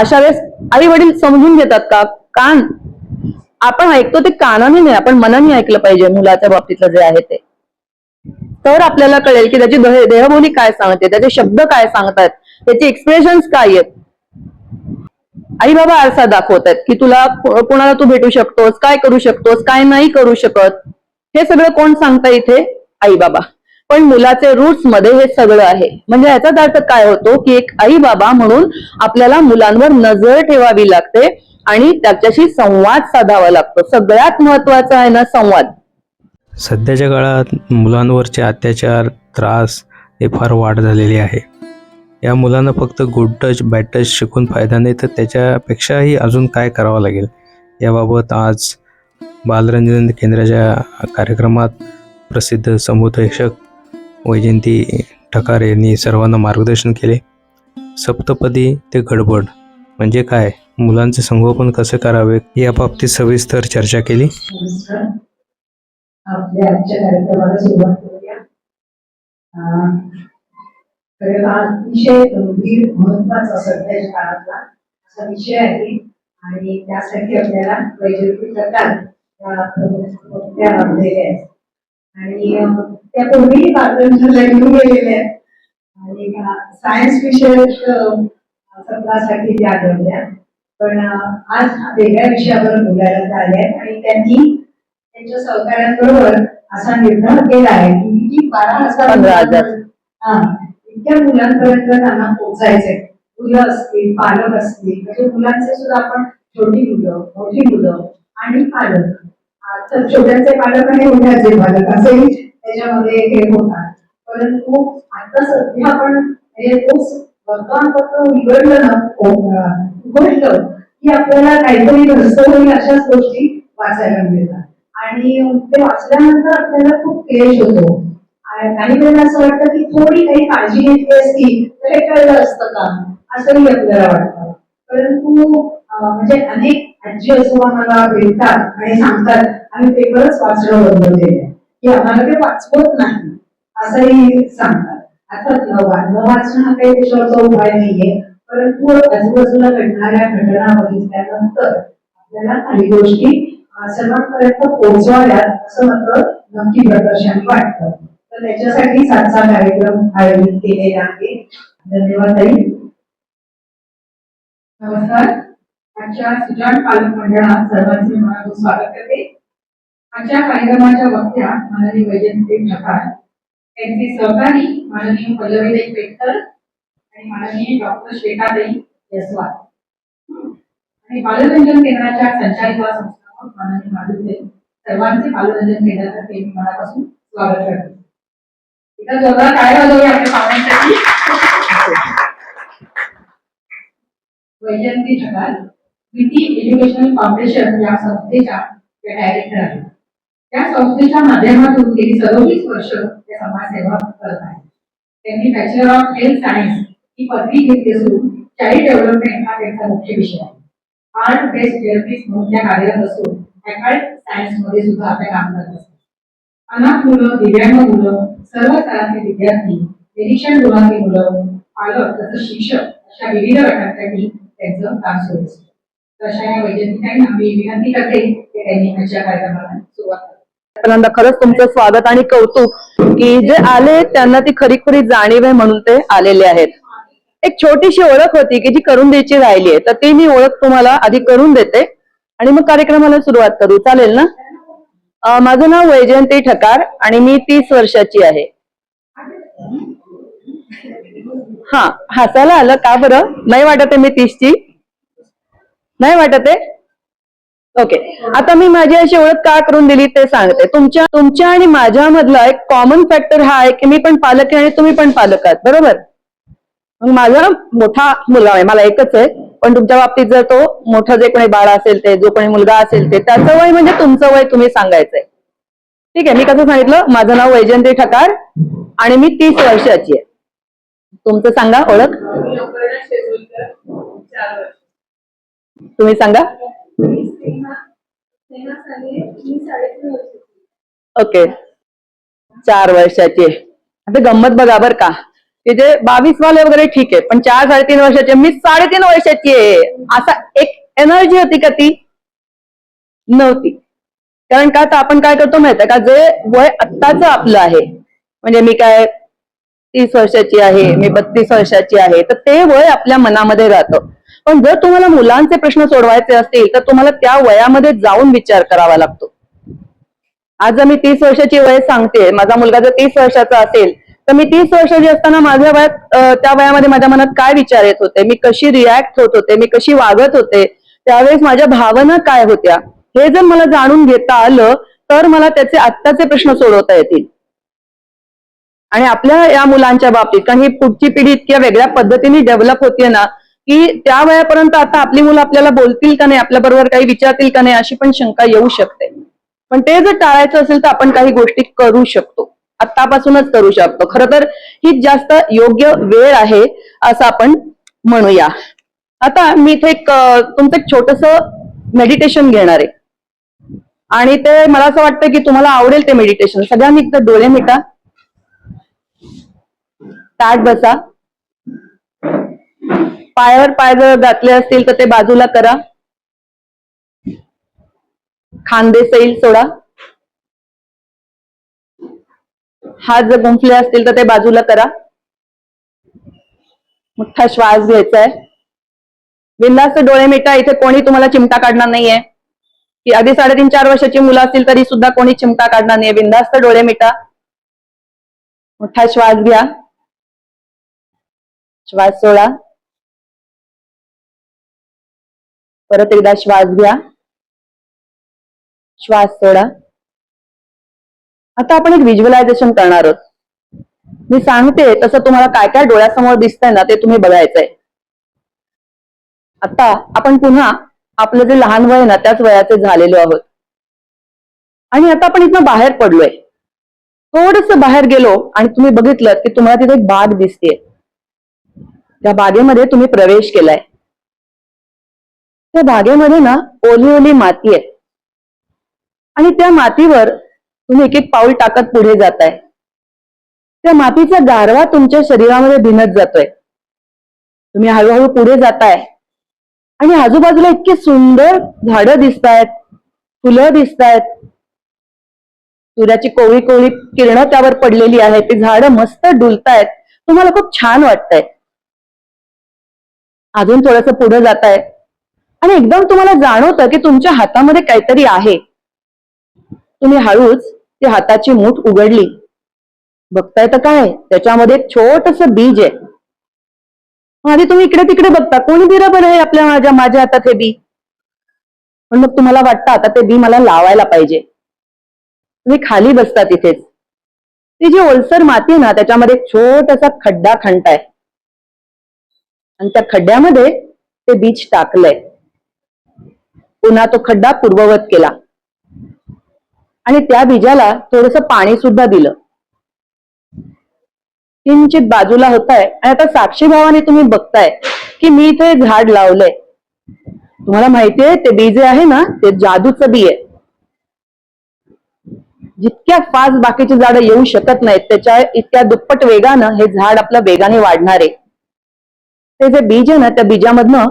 अशा वेळेस आई वडील समजून घेतात का? कान आपण ऐकतो ते कानाने नाही, आपण मनाने ऐकलं पाहिजे मुलाच्या बाबतीतलं जे आहे ते. तर आपल्याला कळेल की त्याची देहबोली काय सांगते, त्याचे शब्द काय सांगतात, त्याचे एक्सप्रेशन्स काय आहेत. आई बाबा आरसा दाखवत आहेत की तुला कोणाला तू भेटू शकतोस, काय करू शकतोस, काय नाही करू शकत, हे सगळं कोण सांगतं इथे? आई बाबा. पण मुलाचे रूट्स मध्ये हे सगळं आहे. म्हणजे याचाच अर्थ काय होतो की एक आई बाबा म्हणून आपल्याला मुलांवर नजर ठेवावी लागते आणि त्याच्याशी संवाद साधावा लागतो. सगळ्यात महत्वाचा आहे ना संवाद. सध्याच्या काळात मुलांवरचे अत्याचार, त्रास हे फार वाढ झालेली आहे. या मुलांना फक्त गुड टच बॅड टच शिकून फायदा नाही, तर त्याच्यापेक्षाही अजून काय करावं लागेल याबाबत आज बालरंजन केंद्राच्या कार्यक्रमात प्रसिद्ध समुपदेशक वैजयंती ठकार यांनी सर्वांना मार्गदर्शन केले. सप्तपदी ते गडबड म्हणजे काय, मुलांचे संगोपन कसे करावे याबाबतीत सविस्तर चर्चा केली. आपल्या आजच्या कार्यक्रमाला सुरुवात करूया. अतिशय गंभीर महत्वाचा सध्याच्या काळातला असा विषय आहे आणि त्यासाठी आपल्याला वैजयंती ठकार लाभलेल्या आहेत आणि त्यापूर्वी बालरंजनला घेऊन गेलेल्या आहेत आणि सायन्स विषयक सत्रासाठी त्या आढळल्या. पण आज वेगळ्या विषयावर बोलायला त्या आल्या आणि त्यांनी त्यांच्या सहकार्यांबरोबर असा निर्धार केला आहे की 12,000 इतक्या मुलांपर्यंत त्यांना पोहोचायचंय. मुलं असतील, पालक असतील, म्हणजे मुलांचे सुद्धा आपण छोटी मुलं, मोठी मुलं आणि पालक, तर छोट्यांचे पालक आणि मोठ्याचे पालक असेही त्याच्यामध्ये हे होतात. परंतु आता सध्या आपण हे वर्तमानपत्र उघडलं की आपल्याला काहीतरी घडतं होईल अशाच गोष्टी वाचायला मिळतात आणि ते वाचल्यानंतर आपल्याला खूप क्लेश होतो. काही वेळेला असं वाटतं की थोडी काही काळजी घेतली असती तर हे कळलं असतं का, असंही आपल्याला वाटतं. परंतु म्हणजे अनेक आजी आजोबा मला भेटतात आणि सांगतात आम्ही पेपरच वाचणं बंद केलंय की आम्हाला ते वाचवत नाही असंही सांगतात. अर्थात न वाचणं हा काही त्याच्यावरचा उपाय नाहीये, परंतु आजूबाजूला घडणाऱ्या घटना बघितल्यानंतर आपल्याला काही गोष्टी सर्वांपर्यंत पोहोचवाव्यात असं मात्र नक्की प्रदर्शन वाटतं. तर त्याच्यासाठी आजचा कार्यक्रम आयोजित केलेला आहे. धन्यवाद ताई. नमस्कार. आजच्या सुजाण पालक मंडळात सर्वांचे मनापासून स्वागत करते. आजच्या कार्यक्रमाच्या वक्त्या माननीय वैजयंती ठकार, त्यांचे सहकारी माननीय पल्लवीताई पेटकर आणि माननीय डॉक्टर श्वेताताई यस्वाल आणि बालरंजन केंद्राच्या संचालिका संस्थापक माननीय माधुरीताई, सर्वांचे बालरंजन केंद्रातर्फे मी मनापासून स्वागत करते. एका जोरदार टाळ्या वाजवूया आपल्या पाहुण्यांसाठी. वैजयंती ठकार विटी एज्युकेशनल फाउंडेशन या संस्थेच्या डायरेक्टर आहेत. त्या संस्थेच्या माध्यमातून गेली 37 वर्ष त्या समाजसेवा करत आहेत. त्यांनी बॅचलर ऑफ हेल्थ सायन्स ही पदवी घेतली असून चाइल्ड डेव्हलपमेंट हा त्यांचा मुख्य विषय आहे. आर्ट बेस्ड थेरपिस्ट म्हणून त्या कार्यरत असून अप्लाइड सायन्स मध्ये सुद्धा आपल्या काम करत असतात. अनाथ मुलं, दिव्यांग मुलं, सर्व स्तरातले विद्यार्थी, निरीक्षण गृहातील मुलं, पालक तसंच शिक्षक अशा विविध गटांसाठी त्यांचं काम सुरू असतं. तशा या वैजयंतीताईंना मी विनंती करते की त्यांनी आजच्या कार्यक्रमाला सुरुवात करावी. खरंच तुमचं स्वागत आणि कौतुक की जे आले त्यांना ती खरी खरी जाणीव आहे म्हणून ते आलेले आहेत. एक छोटीशी ओळख होती की जी करून द्यायची राहिली आहे, तर ती मी ओळख तुम्हाला आधी करून देते आणि मग कार्यक्रमाला सुरुवात करू. चालेल ना? माझं नाव वैजयंती ठकार आणि मी 30 वर्षाची आहे. हा, हसायला आलं का बरं? नाही वाटत आहे मी 30ची? नाही वाटत आहे? ओके. आता मी माझी अशी ओळख का करून दिली ते सांगते. तुमच्या आणि माझ्या मधला एक कॉमन फॅक्टर हा आहे की मी पण पालक आहे आणि तुम्ही पण पालक आहात, बरोबर? मग माझा मोठा मुलगा आहे, मला एकच आहे, पण तुमच्या बाबतीत जर तो मोठं जे कोणी बाळ असेल ते, जो कोणी मुलगा असेल ते, त्याचं वय म्हणजे तुमचं वय तुम्ही सांगायचंय. ठीक आहे? मी कसं सांगितलं, माझं नाव वैजयंती ठकार आणि मी 30 वर्षाची आहे. तुमचं सांगा ओळख. तुम्ही सांगा. ओके, 4 वर्षाची आहे. आता गंमत बघा बर का, की जे 22 वाले वगैरे ठीक आहे, पण 4-3.5 वर्षाचे, मी 3.5 वर्षाची आहे, असा एक एनर्जी होती का ती नव्हती. कारण का तर आपण काय करतो माहितीये का, जे वय आत्ताच आपलं आहे, म्हणजे मी काय 30 वर्षाची आहे, मी 32 वर्षाची आहे, तर ते वय आपल्या मनामध्ये राहतं. पण जर तुम्हाला मुलांचे प्रश्न सोडवायचे असतील तर तुम्हाला त्या वयामध्ये जाऊन विचार करावा लागतो. आज जर मी 30 वर्षाची वय सांगते, माझा मुलगा जर 30 वर्षाचा असेल तर मी 30 वर्षाची असताना माझ्या वयात त्या वयामध्ये माझ्या मनात काय विचार येत होते, मी कशी रिॲक्ट होत होते, मी कशी वागत होते, त्यावेळेस माझ्या भावना काय होत्या, हे जर मला जाणून घेता आलं तर मला त्याचे आत्ताचे प्रश्न सोडवता येतील. आणि आपल्या या मुलांच्या बाबतीत, कारण ही पुढची पिढी इतक्या वेगळ्या पद्धतीने डेव्हलप होतीये ना, की त्या वयापर्यंत आता आपली मुलं आपल्याला बोलतील का नाही, आपल्या बरोबर काही विचारतील का नाही, अशी पण शंका येऊ शकते. पण ते जर टाळायचं असेल तर आपण काही गोष्टी करू शकतो, आत्तापासूनच करू शकतो. खरं तर हीच जास्त योग्य वेळ आहे असं आपण म्हणूया. आता मी इथे एक तुमचं एक छोटस मेडिटेशन घेणार आहे, आणि ते मला असं वाटतं की तुम्हाला आवडेल ते मेडिटेशन. सगळ्यांनी एकदा डोळे मिटा, ताट बसा, पायावर पाय जर घातले असतील तर ते बाजूला करा, खांदे सैल सोडा, हात जर गुंफले असतील तर ते बाजूला करा. मोठा श्वास घ्यायचा आहे, बिनधास्त डोळे मिटा. इथे कोणी तुम्हाला चिमटा काढणार नाहीये, की आधी 3.5-4 वर्षाची मुलं असतील तरी सुद्धा कोणी चिमटा काढणार नाहीये. बिनधास्त डोळे मिटा, मोठा श्वास घ्या, श्वास सोडा, परत एकदा श्वास घ्या, श्वास सोडा. आता आपण एक व्हिज्युअलायझेशन करणार आहोत. मी सांगते तसं तुम्हाला काय काय डोळ्यासमोर दिसतंय ना ते तुम्ही बघायचंय. आता आपण पुन्हा आपलं जे लहान वय ना त्याच वयाचे झालेलो आहोत, आणि आता आपण इथनं बाहेर पडलोय. थोडस बाहेर गेलो आणि तुम्ही बघितलं की तुम्हाला तिथे एक बाग दिसतेय. त्या बागेमध्ये तुम्ही प्रवेश केलाय. त्या बागेमध्ये ना ओली ओली माती आहे, आणि त्या मातीवर तुम्ही एक एक पाऊल टाकत पुढे जाताय. त्या मातीचा गारवा तुमच्या शरीरामध्ये भिनत जातोय. तुम्ही हळूहळू पुढे जाताय, आणि आजूबाजूला इतकी सुंदर झाडं दिसतायत, फुलं दिसतायत, सूर्याची कोवळी कोवळी किरणं त्यावर पडलेली आहेत, ती झाडं मस्त डुलतायत, तुम्हाला खूप छान वाटतंय. अजून थोडंसं पुढे जाताय, आणि एकदम तुम्हाला जाणवतं की तुमच्या हातामध्ये काहीतरी आहे. तुम्ही हळूच ती हाताची मूठ उघडली, बघताय तर काय, त्याच्यामध्ये एक छोटस बीज आहे. आधी तुम्ही इकडे तिकडे बघता, कोणी दिलं बरं आहे माझ्या हातात हे बी. पण मग तुम्हाला वाटतं आता ते बी मला लावायला पाहिजे. तुम्ही खाली बसता तिथेच. ती जी ओलसर माती ना त्याच्यामध्ये एक छोटासा खड्डा खणताय, आणि त्या खड्ड्यामध्ये ते बीज टाकलंय. पुन्हा तो खड्डा पूर्ववत केला, आणि त्या बीजाला थोडस पाणी सुद्धा दिलं. किंचित बाजूला होताय, आणि आता साक्षी भावाने तुम्ही बघताय की मी इथे झाड लावलंय. तुम्हाला माहितीये ते बी जे आहे ना ते जादूचं बी आहे. जितक्या फास्ट बाकीची झाडं येऊ शकत नाहीत त्याच्या इतक्या दुप्पट वेगानं हे झाड आपलं वेगाने वाढणार आहे. ते जे बीज आहे ना त्या बीजामधनं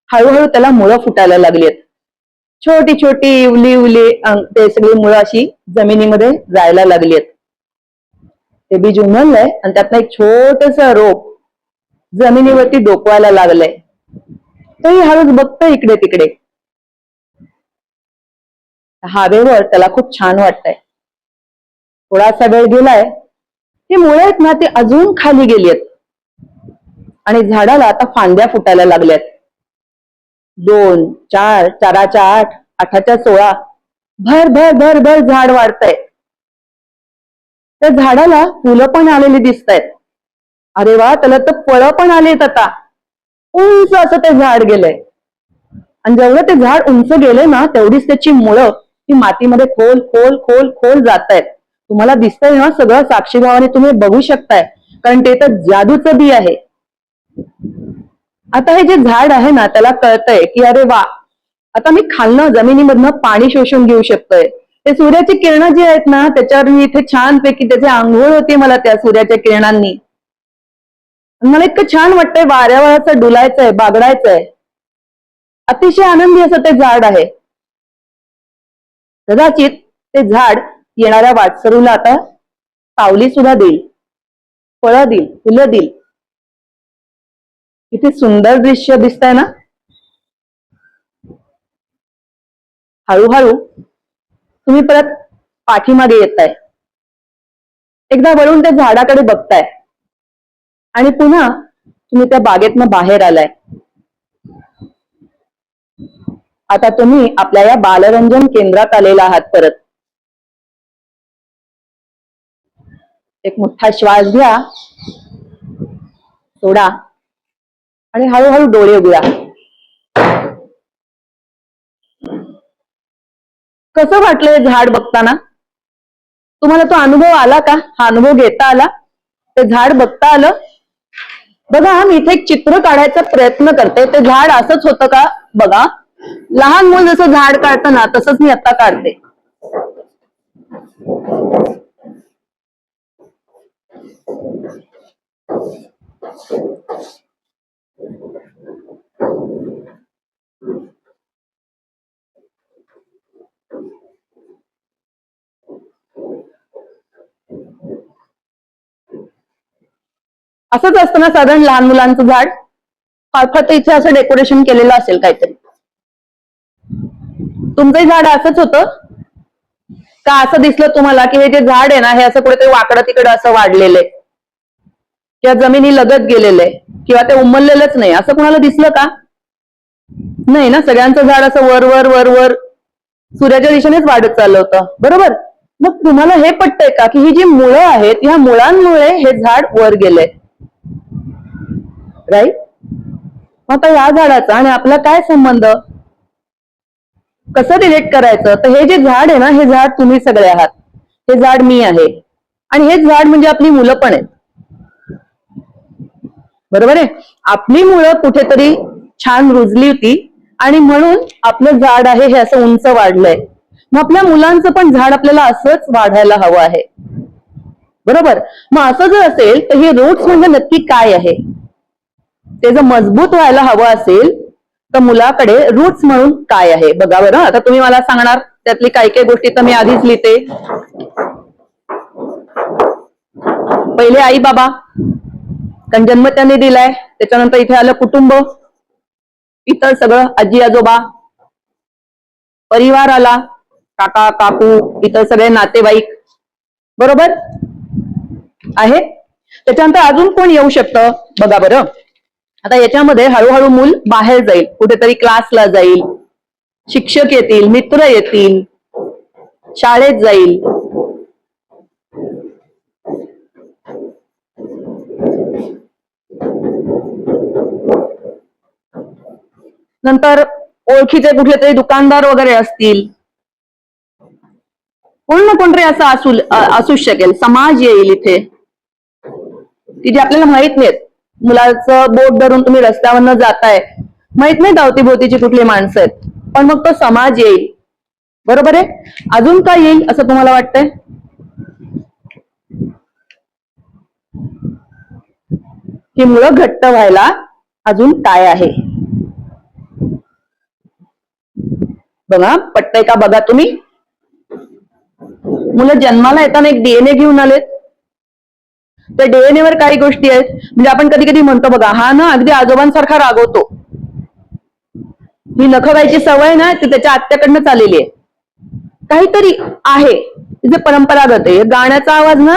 हळूहळू त्याला मुळं फुटायला लागली आहेत. छोटी छोटी उली उली ते सगळी मुळं अशी जमिनीमध्ये जायला लागली आहेत. ते बीज उमललंय, आणि त्यातनं एक छोटस रोप जमिनीवरती डोकवायला लागलंय. तरी हळूच बघतोय इकडे तिकडे. हवेवर त्याला खूप छान वाटतंय. थोडासा वेळ गेलाय, ती मुळं आहेत ना ती अजून खाली गेली आहेत, आणि झाडाला आता फांद्या फुटायला लागल्यात. 2, 4, 4च्या 8, 8च्या 16, भर भर भर भर झाड वाढतंय. त्या झाडाला फुलं पण आलेली दिसत आहेत. अरे वा, त्याला तर फळं पण आलीत. आता उंच असं ते झाड गेलंय, आणि जेवढं ते झाड उंच गेलंय ना तेवढीच त्याची मुळं ती मातीमध्ये खोल खोल खोल खोल जात आहेत. तुम्हाला दिसतंय ना सगळं साक्षीभावाने तुम्ही बघू शकताय, कारण ते तर जादूचं बी आहे. आता हे जे झाड आहे ना त्याला कळतंय की अरे वा, आता मी खालनं जमिनीमधनं पाणी शोषून घेऊ शकतोय. ते सूर्याची किरणं जी आहेत ना त्याच्यावर मी इथे छानपैकी त्याची आंघोळ होती मला त्या सूर्याच्या किरणांनी. मला इतकं छान वाटतंय, वाऱ्यावर असं डुलायचंय, बागडायचंय. अतिशय आनंदी असं ते झाड आहे. कदाचित ते झाड येणाऱ्या वाटसरूला आता सावली सुद्धा देईल, फळं देईल, फुलं देईल. किती सुंदर दृश्य दिसतंय ना. हळूहळू तुम्ही परत पाठीमागे येताय, एकदा वळून त्या झाडाकडे बघताय आणि पुन्हा तुम्ही त्या बागेतनं बाहेर आलाय. आता तुम्ही आपल्या या बालरंजन केंद्रात आलेला आहात परत. एक मोठा श्वास घ्या, सोडा आणि हळूहळू डोळे उघडा. कसं वाटलं झाड बघताना? तुम्हाला तो अनुभव आला का? हा अनुभव घेता आला? ते झाड बघता आलं? बघा, मी इथे एक चित्र काढायचा प्रयत्न करते. ते झाड असंच होतं का बघा. लहान मूल जसं झाड काढतं ना, तसंच मी आता काढते. असंच असतं ना साधारण लहान मुलांचं झाड. फार इथे असं डेकोरेशन केलेलं असेल काहीतरी. तुमचंही झाड असंच होतं का? असं दिसलं तुम्हाला की हे जे झाड आहे ना, हे असं कुठेतरी वाकडं तिकडं असं वाढलेलं आहे किंवा जमिनी लगत गेलेलं आहे किंवा ते उमललेलंच नाही, असं कुणाला दिसलं का? नाही ना. सगळ्यांचं झाड असं वर वर वर वर सूर्याच्या दिशेनेच वाढत चाललं होतं, बरोबर. मग तुम्हाला हे पटतंय का की ही जी मुळं आहेत, ह्या मुळांमुळे हे झाड वर गेलंय, राईट? आता या झाडाचा आणि आपला काय संबंध? कसं रिलेट करायचं? तर हे जे झाड आहे ना, हे झाड तुम्ही सगळे आहात, हे झाड मी आहे आणि हे झाड म्हणजे आपली मुलं पण आहेत, बरोबर आहे. आपली मुलं कुठेतरी छान रुजली होती आणि म्हणून आपलं झाड आहे हे असं उंच वाढलंय. मग आपल्या मुलांचं पण झाड आपल्याला असंच वाढायला हवं आहे, बरोबर. मग असं जर असेल तर हे रूट्स म्हणजे नक्की काय आहे? ते जर मजबूत व्हायला हवं असेल तर मुलाकडे रूट्स म्हणून काय आहे बघा बरं. आता तुम्ही मला सांगणार त्यातली काही काही गोष्टी तर मी आधीच लिहिते. पहिले आई बाबा, कारण जन्म त्यांनी दिलाय. त्याच्यानंतर इथे आलं कुटुंब, इतर सगळं आजी आजोबा, परिवार आला, काका काकू, इतर सगळे नातेवाईक, बरोबर आहे. त्याच्यानंतर अजून कोण येऊ शकतं बघा बरं. आता याच्यामध्ये हळूहळू मूल बाहेर जाईल, कुठेतरी क्लासला जाईल, शिक्षक येतील, मित्र येतील, शाळेत जाईल. नंतर ओळखीचे कुठले तरी दुकानदार वगैरे असतील, कोण ना कोणतरी असं असू शकेल. समाज येईल इथे की जे आपल्याला माहित नाहीत. मुलाचं बोट धरून तुम्ही रस्त्यावरनं जाताय, माहित नाही अवतीभोवतीची कुठली माणसं आहेत, पण मग तो समाज येईल, बरोबर आहे. अजून काय येईल असं तुम्हाला वाटतंय? ही मुलं घट्ट व्हायला अजून काय आहे बघा. पटतंय का बघा तुम्ही. मुलं जन्माला येताना एक डीएनए घेऊन आलेत. त्या डीएनए वर काही गोष्टी आहेत. म्हणजे आपण कधी कधी म्हणतो बघा, हा ना अगदी आजोबांसारखा रागवतो, ही नखं खायची सवय ना ती त्याच्या आत्याकडनं आलेली आहे, काहीतरी आहे जे परंपरागत आहे. गाण्याचा आवाज ना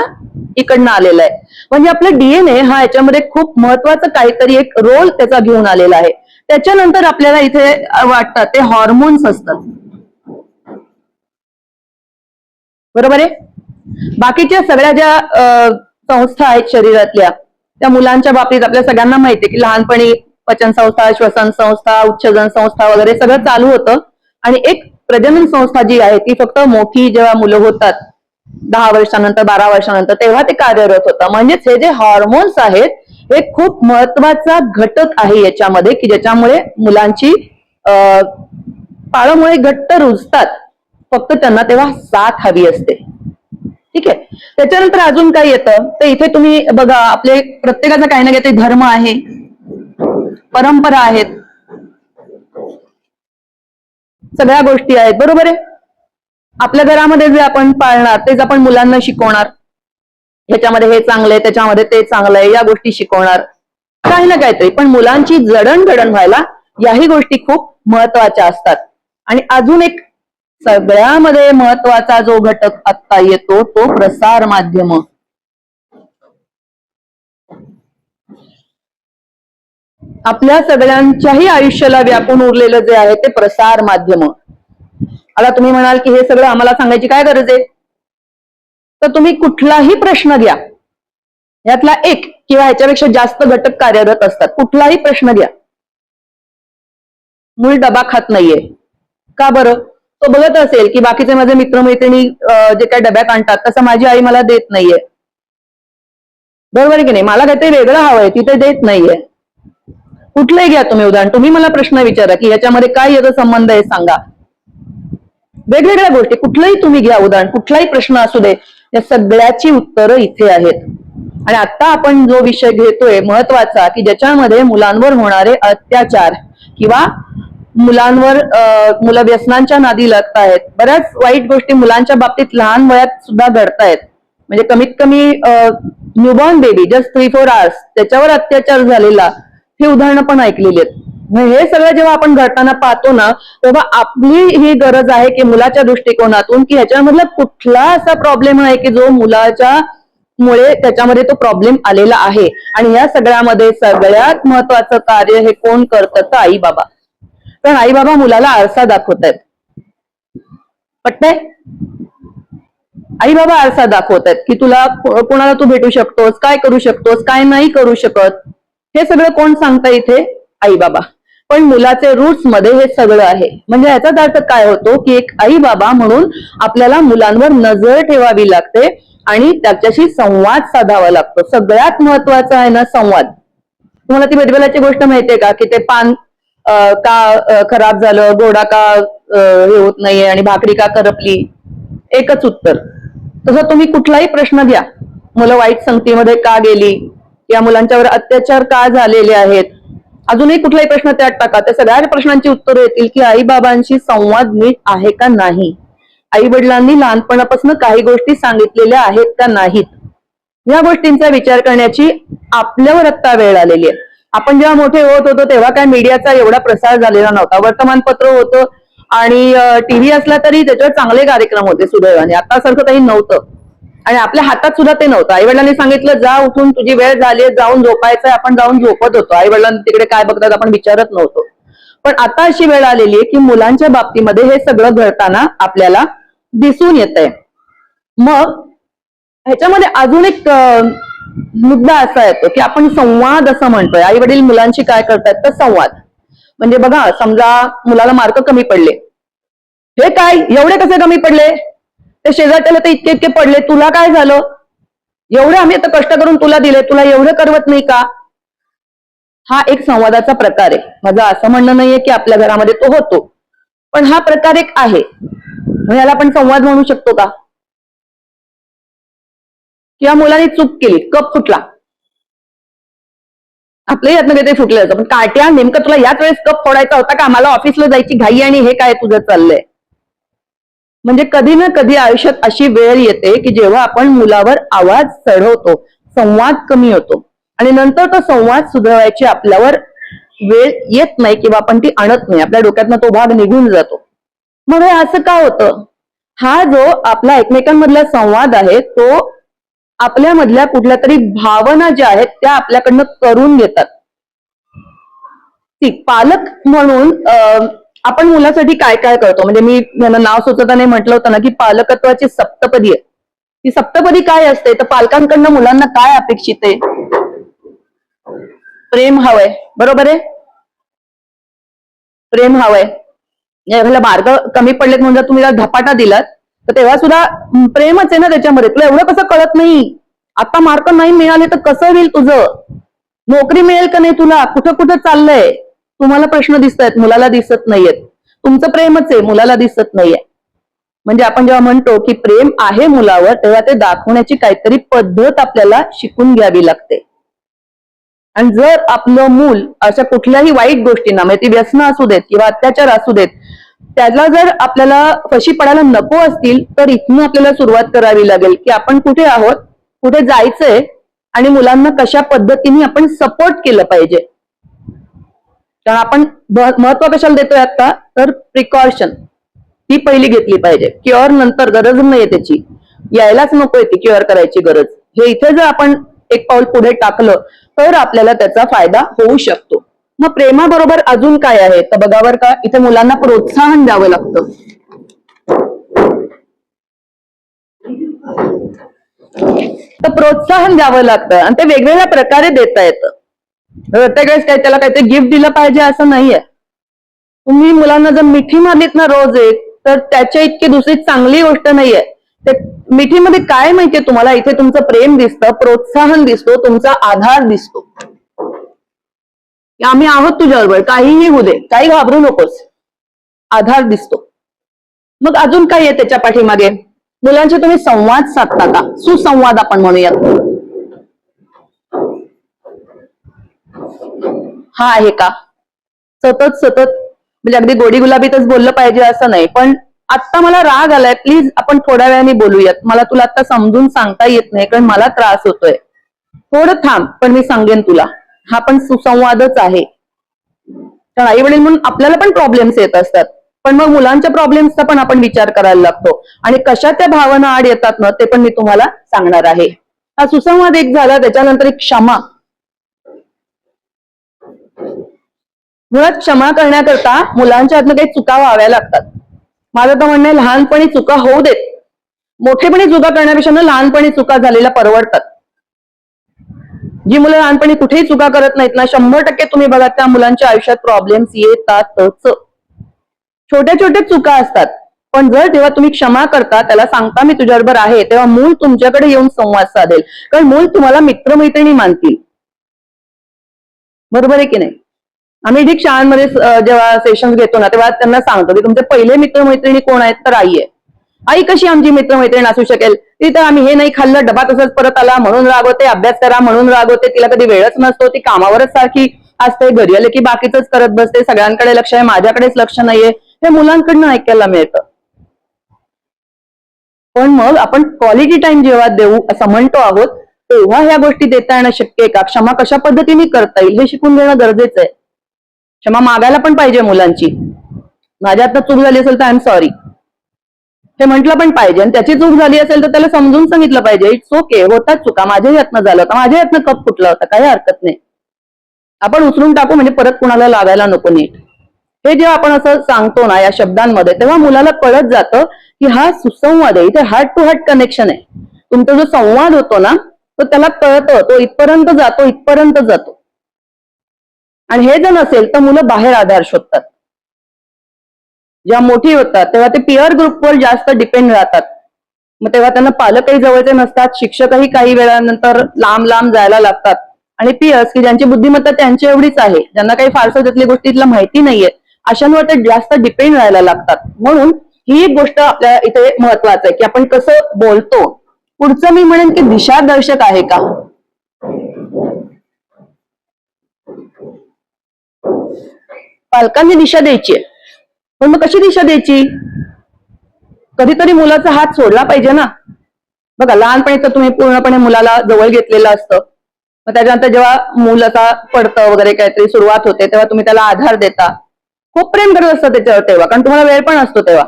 इकडनं आलेला आहे. म्हणजे आपलं डीएनए हा याच्यामध्ये खूप महत्वाचं काहीतरी एक रोल त्याचा घेऊन आलेला आहे. त्याच्यानंतर आपल्याला इथे वाटतं ते हॉर्मोन्स असतात, बरोबर आहे. बाकीच्या सगळ्या ज्या संस्था आहेत शरीरातल्या, त्या मुलांच्या बाबतीत आपल्या सगळ्यांना माहिती आहे की लहानपणी पचन संस्था, श्वसन संस्था, उच्छजन संस्था वगैरे सगळं चालू होतं. आणि एक प्रजनन संस्था जी आहे ती फक्त मोठी जेव्हा मुलं होतात 10 वर्षानंतर 12 वर्षानंतर तेव्हा ते कार्यरत होतं. म्हणजेच हे जे हॉर्मोन्स आहेत हे खूप महत्वाचा घटक आहे याच्यामध्ये, की ज्याच्यामुळे मुलांची पाळमुळे घट्ट रुजतात. फक्त त्यांना तेव्हा साथ हवी असते. ठीक आहे. त्याच्यानंतर अजून काय येतं तर इथे तुम्ही बघा, आपले प्रत्येकाचा काही ना काहीतरी धर्म आहे, परंपरा आहेत, सगळ्या गोष्टी आहेत, बरोबर आहे. आपल्या घरामध्ये जे आपण पाळणार तेच आपण मुलांना शिकवणार. ह्याच्यामध्ये हे चांगलंय, त्याच्यामध्ये ते चांगलंय, या गोष्टी शिकवणार काही ना काहीतरी. पण मुलांची जडणघडण व्हायला याही गोष्टी खूप महत्वाच्या असतात. आणि अजून एक सगळ्यामध्ये महत्वाचा जो घटक आता येतो तो प्रसार माध्यम. आपल्या सगळ्यांच्याही आयुष्याला व्यापून उरलेलं जे आहे ते प्रसार माध्यम. आता तुम्ही म्हणाल की हे सगळं आम्हाला सांगायची काय गरज आहे, तर तुम्ही कुठलाही प्रश्न घ्या, यातला एक किंवा ह्याच्यापेक्षा जास्त घटक कार्यरत असतात. कुठलाही प्रश्न घ्या, मूल डबा खात नाहीये का बरं? तो बघत असेल की बाकीचे माझे मित्रमैत्रिणी जे काय डब्यात आणतात तसं माझी आई मला देत नाहीये, बरोबर आहे की नाही? मला काहीतरी वेगळं हवंय, तिथे देत नाहीये. कुठलंही घ्या तुम्ही उदाहरण, तुम्ही मला प्रश्न विचारा की ह्याच्यामध्ये काय याचा संबंध आहे सांगा. वेगवेगळ्या गोष्टी कुठलंही तुम्ही घ्या उदाहरण, कुठलाही प्रश्न असू दे, या सगळ्याची उत्तरं इथे आहेत. आणि आता आपण जो विषय घेतोय महत्वाचा, की ज्याच्यामध्ये मुलांवर होणारे अत्याचार किंवा मुलांवर मुलं व्यसनांच्या नादी लागतायत, बऱ्याच वाईट गोष्टी मुलांच्या बाबतीत लहान वयात सुद्धा घडतायत. म्हणजे कमीत कमी न्यूबॉर्न बेबी जस्ट 3-4 hours त्याच्यावर अत्याचार झालेला, हे उदाहरणं पण ऐकलेली आहेत. हे सगळं जेव्हा आपण घडताना पाहतो ना, तेव्हा आपली ही गरज आहे की मुलाच्या दृष्टिकोनातून की ह्याच्यामधला कुठला असा प्रॉब्लेम आहे की जो मुलाच्या मुळे त्याच्यामध्ये तो प्रॉब्लेम आलेला आहे. आणि या सगळ्यामध्ये सगळ्यात महत्वाचं कार्य हे कोण करतं, तर आई बाबा. कारण आई बाबा मुलाला आरसा दाखवत आहेत. पटतंय? आई बाबा आरसा दाखवत आहेत की तुला कोणाला तू भेटू शकतोस, काय करू शकतोस, काय नाही करू शकत, हे सगळं कोण सांगतं इथे? आई बाबा. पण मुलाचे रूट्स मध्ये हे सगळं आहे. म्हणजे याचाच अर्थ काय होतो की एक आई बाबा म्हणून आपल्याला मुलांवर नजर ठेवावी लागते आणि त्याच्याशी संवाद साधावा लागतो. सगळ्यात महत्वाचं आहे ना संवाद. तुम्हाला ती भेदबलाची गोष्ट माहितीये का, की ते पान का खराब झालं, गोडा का हे होत नाहीये आणि भाकरी का करपली, एकच उत्तर. तसं तुम्ही कुठलाही प्रश्न घ्या, मुलं वाईट संगतीमध्ये का गेली, या मुलांच्यावर अत्याचार का झालेले आहेत, अजूनही कुठलाही प्रश्न त्यात टाका, त्या सगळ्या प्रश्नांची उत्तरं येतील की आई बाबांशी संवाद नीट आहे का नाही, आई वडिलांनी लहानपणापासून काही गोष्टी सांगितलेल्या आहेत का नाहीत, या गोष्टींचा विचार करण्याची आपल्यावर आत्ता वेळ आलेली आहे. आपण जेव्हा मोठे होत होतो तेव्हा काय मीडियाचा एवढा प्रसार झालेला नव्हता. वर्तमानपत्र होतं आणि टीव्ही असला तरी त्याच्यावर चांगले कार्यक्रम होते सुदैवाने. आता सारखं काही नव्हतं आणि आपल्या हातात सुद्धा ते नव्हतं. आई वडिलांनी सांगितलं जा उठून तुझी वेळ झाली, जाऊन झोपायचंय, आपण जाऊन झोपत होतो. आई वडिलांनी तिकडे काय बघतात आपण विचारत नव्हतो. पण आता अशी वेळ आलेली आहे की मुलांच्या बाबतीमध्ये हे सगळं घडताना आपल्याला दिसून येत आहे. मग ह्याच्यामध्ये अजून एक मुद्दा असा येतो की आपण संवाद असं म्हणतोय. आई वडील मुलांशी काय करतात तर संवाद. म्हणजे बघा, समजा मुलाला मार्क कमी पडले, हे काय एवढे कसे कमी पडले, ते शेजारच्याला तर इतके इतके पडले, तुला काय झालं, एवढे आम्ही आता कष्ट करून तुला दिले, तुला एवढं करवत नाही का? हा एक संवादाचा प्रकार आहे. माझं असं म्हणणं नाहीये की आपल्या घरामध्ये तो होतो, पण हा प्रकार एक आहे. याला आपण संवाद म्हणू शकतो का? किंवा मुलाने चूक केली, कप फुटला, आपल्याही यातनं काहीतरी फुटलं जातं, पण काट्या नेमकं तुला याच वेळेस कप फोडायचा होता का, मला ऑफिसला जायची घाई आणि हे काय तुझं चाललंय. म्हणजे कधी ना कधी आयुष्यात अशी वेळ येते की जेव्हा आपण मुलावर आवाज चढवतो, संवाद कमी होतो आणि नंतर तो संवाद सुधारायची आपल्यावर वेळ येत नाही किंवा आपण ती आणत नाही, आपल्या डोक्यातनं तो भाग निघून जातो. मग हे असं का होतं? हा जो आपला एकमेकांमधला संवाद आहे तो आपल्यामधल्या कुठल्या तरी भावना ज्या आहेत त्या आपल्याकडनं करून घेतात. पालक म्हणून आपण मुलासाठी काय काय करतो, म्हणजे मी यांना नाव सुचवताना म्हटलं होतं ना की पालकत्वाची सप्तपदी आहे. ती सप्तपदी काय असते तर पालकांकडनं मुलांना काय अपेक्षित आहे? प्रेम हवंय, बरोबर आहे, प्रेम हवंय. एखाद्या मार्ग कमी पडलेत म्हणजे तुम्ही धपाटा दिलात तर तेव्हा सुद्धा प्रेमच आहे ना त्याच्यामध्ये. तुला एवढं कसं कळत नाही, आता मार्क नाही मिळाले तर कसं होईल तुझं, नोकरी मिळेल का नाही तुला, कुठं कुठं चाललंय, तुम्हाला प्रश्न दिसत आहेत, मुलाला दिसत नाहीयेत. तुमचं प्रेमच आहे, मुलाला दिसत नाहीये. म्हणजे आपण जेव्हा म्हणतो की प्रेम आहे मुलावर, तेव्हा ते दाखवण्याची काहीतरी पद्धत आपल्याला शिकून घ्यावी लागते. आणि जर आपलं मूल अशा कुठल्याही वाईट गोष्टींना, म्हणजे ती व्यसनं असू देत किंवा अत्याचार असू देत, त्याला जर आपल्याला फशी पडायला नको असतील, तर इथून आपल्याला सुरुवात करावी लागेल की आपण कुठे आहोत, कुठे जायचंय आणि मुलांना कशा पद्धतीने आपण सपोर्ट केलं पाहिजे. कारण आपण महत्व कशाला देतोय आता, तर प्रिकॉशन ती पहिली घेतली पाहिजे. क्युअर नंतर गरज नाहीये त्याची, यायलाच नकोय ती क्युअर करायची गरज. हे इथे जर आपण एक पाऊल पुढे टाकलं तर आपल्याला त्याचा फायदा होऊ शकतो. मग प्रेमाबरोबर अजून काय आहे तर बघावर का, इथे मुलांना प्रोत्साहन द्यावं लागतं. तर प्रोत्साहन द्यावं लागतं आणि ते वेगवेगळ्या प्रकारे देता येतं. प्रत्येक वेळेस काही त्याला काहीतरी गिफ्ट दिलं पाहिजे असं नाहीये. तुम्ही मुलांना जर मिठी मारलीत ना रोज एक, तर त्याच्या इतकी दुसरी चांगली गोष्ट नाहीये. ते मिठीमध्ये काय माहितीये तुम्हाला, इथे तुमचं प्रेम दिसतं, प्रोत्साहन दिसतो, तुमचा आधार दिसतो. आम्ही आहोत तुझ्याबरोबर, काहीही होऊ दे, काही घाबरू नकोस, आधार दिसतो. मग अजून काय आहे त्याच्या पाठीमागे, मुलांचे तुम्ही संवाद साधता का, सुसंवाद आपण म्हणूयात, हा आहे का. सतत म्हणजे अगदी गोडी गुलाबीतच बोललं पाहिजे असं नाही, पण आत्ता मला राग आलाय, प्लीज आपण थोड्या वेळाने बोलूयात, मला तुला आता समजून सांगता येत नाही कारण मला त्रास होतोय, थोडं थांब पण मी सांगेन तुला. हा पण सुसंवादच आहे. कारण आई वडील म्हणून आपल्याला पण प्रॉब्लेम्स येत असतात, पण मग मुलांच्या प्रॉब्लेम्सचा पण आपण विचार करायला लागतो आणि कशा त्या भावना आड येतात ना ते पण मी तुम्हाला सांगणार आहे. हा सुसंवाद एक झाला. त्याच्यानंतर एक क्षमा. मुळात क्षमा करण्याकरता मुलांच्या हातनं काही चुका व्हाव्या लागतात. माझं तर म्हणणं आहे लहानपणी चुका होऊ देत, मोठेपणी चुका करण्यापेक्षा ना लहानपणी चुका झालेल्या परवडतात. जी मुलं लहानपणी कुठेही चुका करत नाहीत ना, 100% तुम्ही बघा त्या मुलांच्या आयुष्यात प्रॉब्लेम्स येतातच. छोट्या छोट्या चुका असतात, पण जर जेव्हा तुम्ही क्षमा करता, त्याला सांगता मी तुझ्याबरोबर आहे, तेव्हा मूल तुमच्याकडे येऊन संवाद साधेल. कारण मूल तुम्हाला मित्रमैत्रिणी मानतील. बरोबर आहे की नाही. आम्ही ठीक शाळांमध्ये जेव्हा सेशन्स घेतो ना, तेव्हा त्यांना सांगतो की तुमचे पहिले मित्रमैत्रिणी कोण आहेत, तर आई आहे. आई कशी आमची मित्रमैत्रीण असू शकेल, ती तर आम्ही हे नाही खाल्लं डबा तसंच परत आला म्हणून रागवते, अभ्यास करा म्हणून रागवते, तिला कधी वेळच नसतो, ती कामावरच सारखी असते, घरी आले की बाकीच करत बसते, सगळ्यांकडे लक्ष आहे माझ्याकडेच लक्ष नाहीये, हे मुलांकडनं ऐकायला मिळतं. पण मग आपण क्वालिटी टाइम जेव्हा देऊ असं म्हणतो आहोत, तेव्हा ह्या गोष्टी देता येणं शक्य आहे का, क्षमा कशा पद्धतीने करता येईल हे शिकून घेणं गरजेचं आहे. क्षमा मागायला पण पाहिजे मुलांची, माझ्या हातनं चूक झाली असेल तर आय एम सॉरी हे म्हटलं पण पाहिजे, आणि त्याची चूक झाली असेल तर त्याला समजून सांगितलं पाहिजे, इट्स ओके, होतात चुका, माझ्याही हातनं झालं होतं, माझ्या हातनं कप फुटला होता, काही हरकत नाही, आपण उचलून टाकू म्हणजे परत कुणाला लागायला नको नीट. हे जेव्हा आपण असं सांगतो ना या शब्दांमध्ये, तेव्हा मुलाला कळत जातं की हा सुसंवाद आहे, इथे हार्ट टू हार्ट कनेक्शन आहे. तुमचा जो संवाद होतो ना तो त्याला कळतो, तो इथपर्यंत जातो, इथपर्यंत जातो. आणि हे जर नसेल तर मुलं बाहेर आधार शोधतात. जेव्हा मोठी होतात तेव्हा ते पिअर ग्रुपवर जास्त डिपेंड राहतात. मग तेव्हा त्यांना पालकही जवळचे नसतात, शिक्षकही काही वेळानंतर लांब लांब जायला लागतात, आणि पिअर्स की ज्यांची बुद्धिमत्ता त्यांची एवढीच आहे, ज्यांना काही फारसं त्यातली गोष्टीतलं माहिती नाहीये, अशांवर ते जास्त डिपेंड राहायला लागतात. म्हणून ही एक गोष्ट आपल्या इथे महत्वाचं आहे की आपण कसं बोलतो. पुढचं मी म्हणेन की दिशादर्शक आहे का. पालकांनी दिशा द्यायची आहे, पण मग कशी दिशा द्यायची, कधीतरी मुलाचा हात सोडला पाहिजे ना. बघा लहानपणी तर तुम्ही पूर्णपणे मुलाला जवळ घेतलेलं असतं, मग त्याच्यानंतर जेव्हा मूल असा पडतं वगैरे काहीतरी सुरुवात होते तेव्हा तुम्ही त्याला आधार देता, खूप प्रेम करत असता त्याच्यावर तेव्हा, कारण तुम्हाला वेळ पण असतो तेव्हा.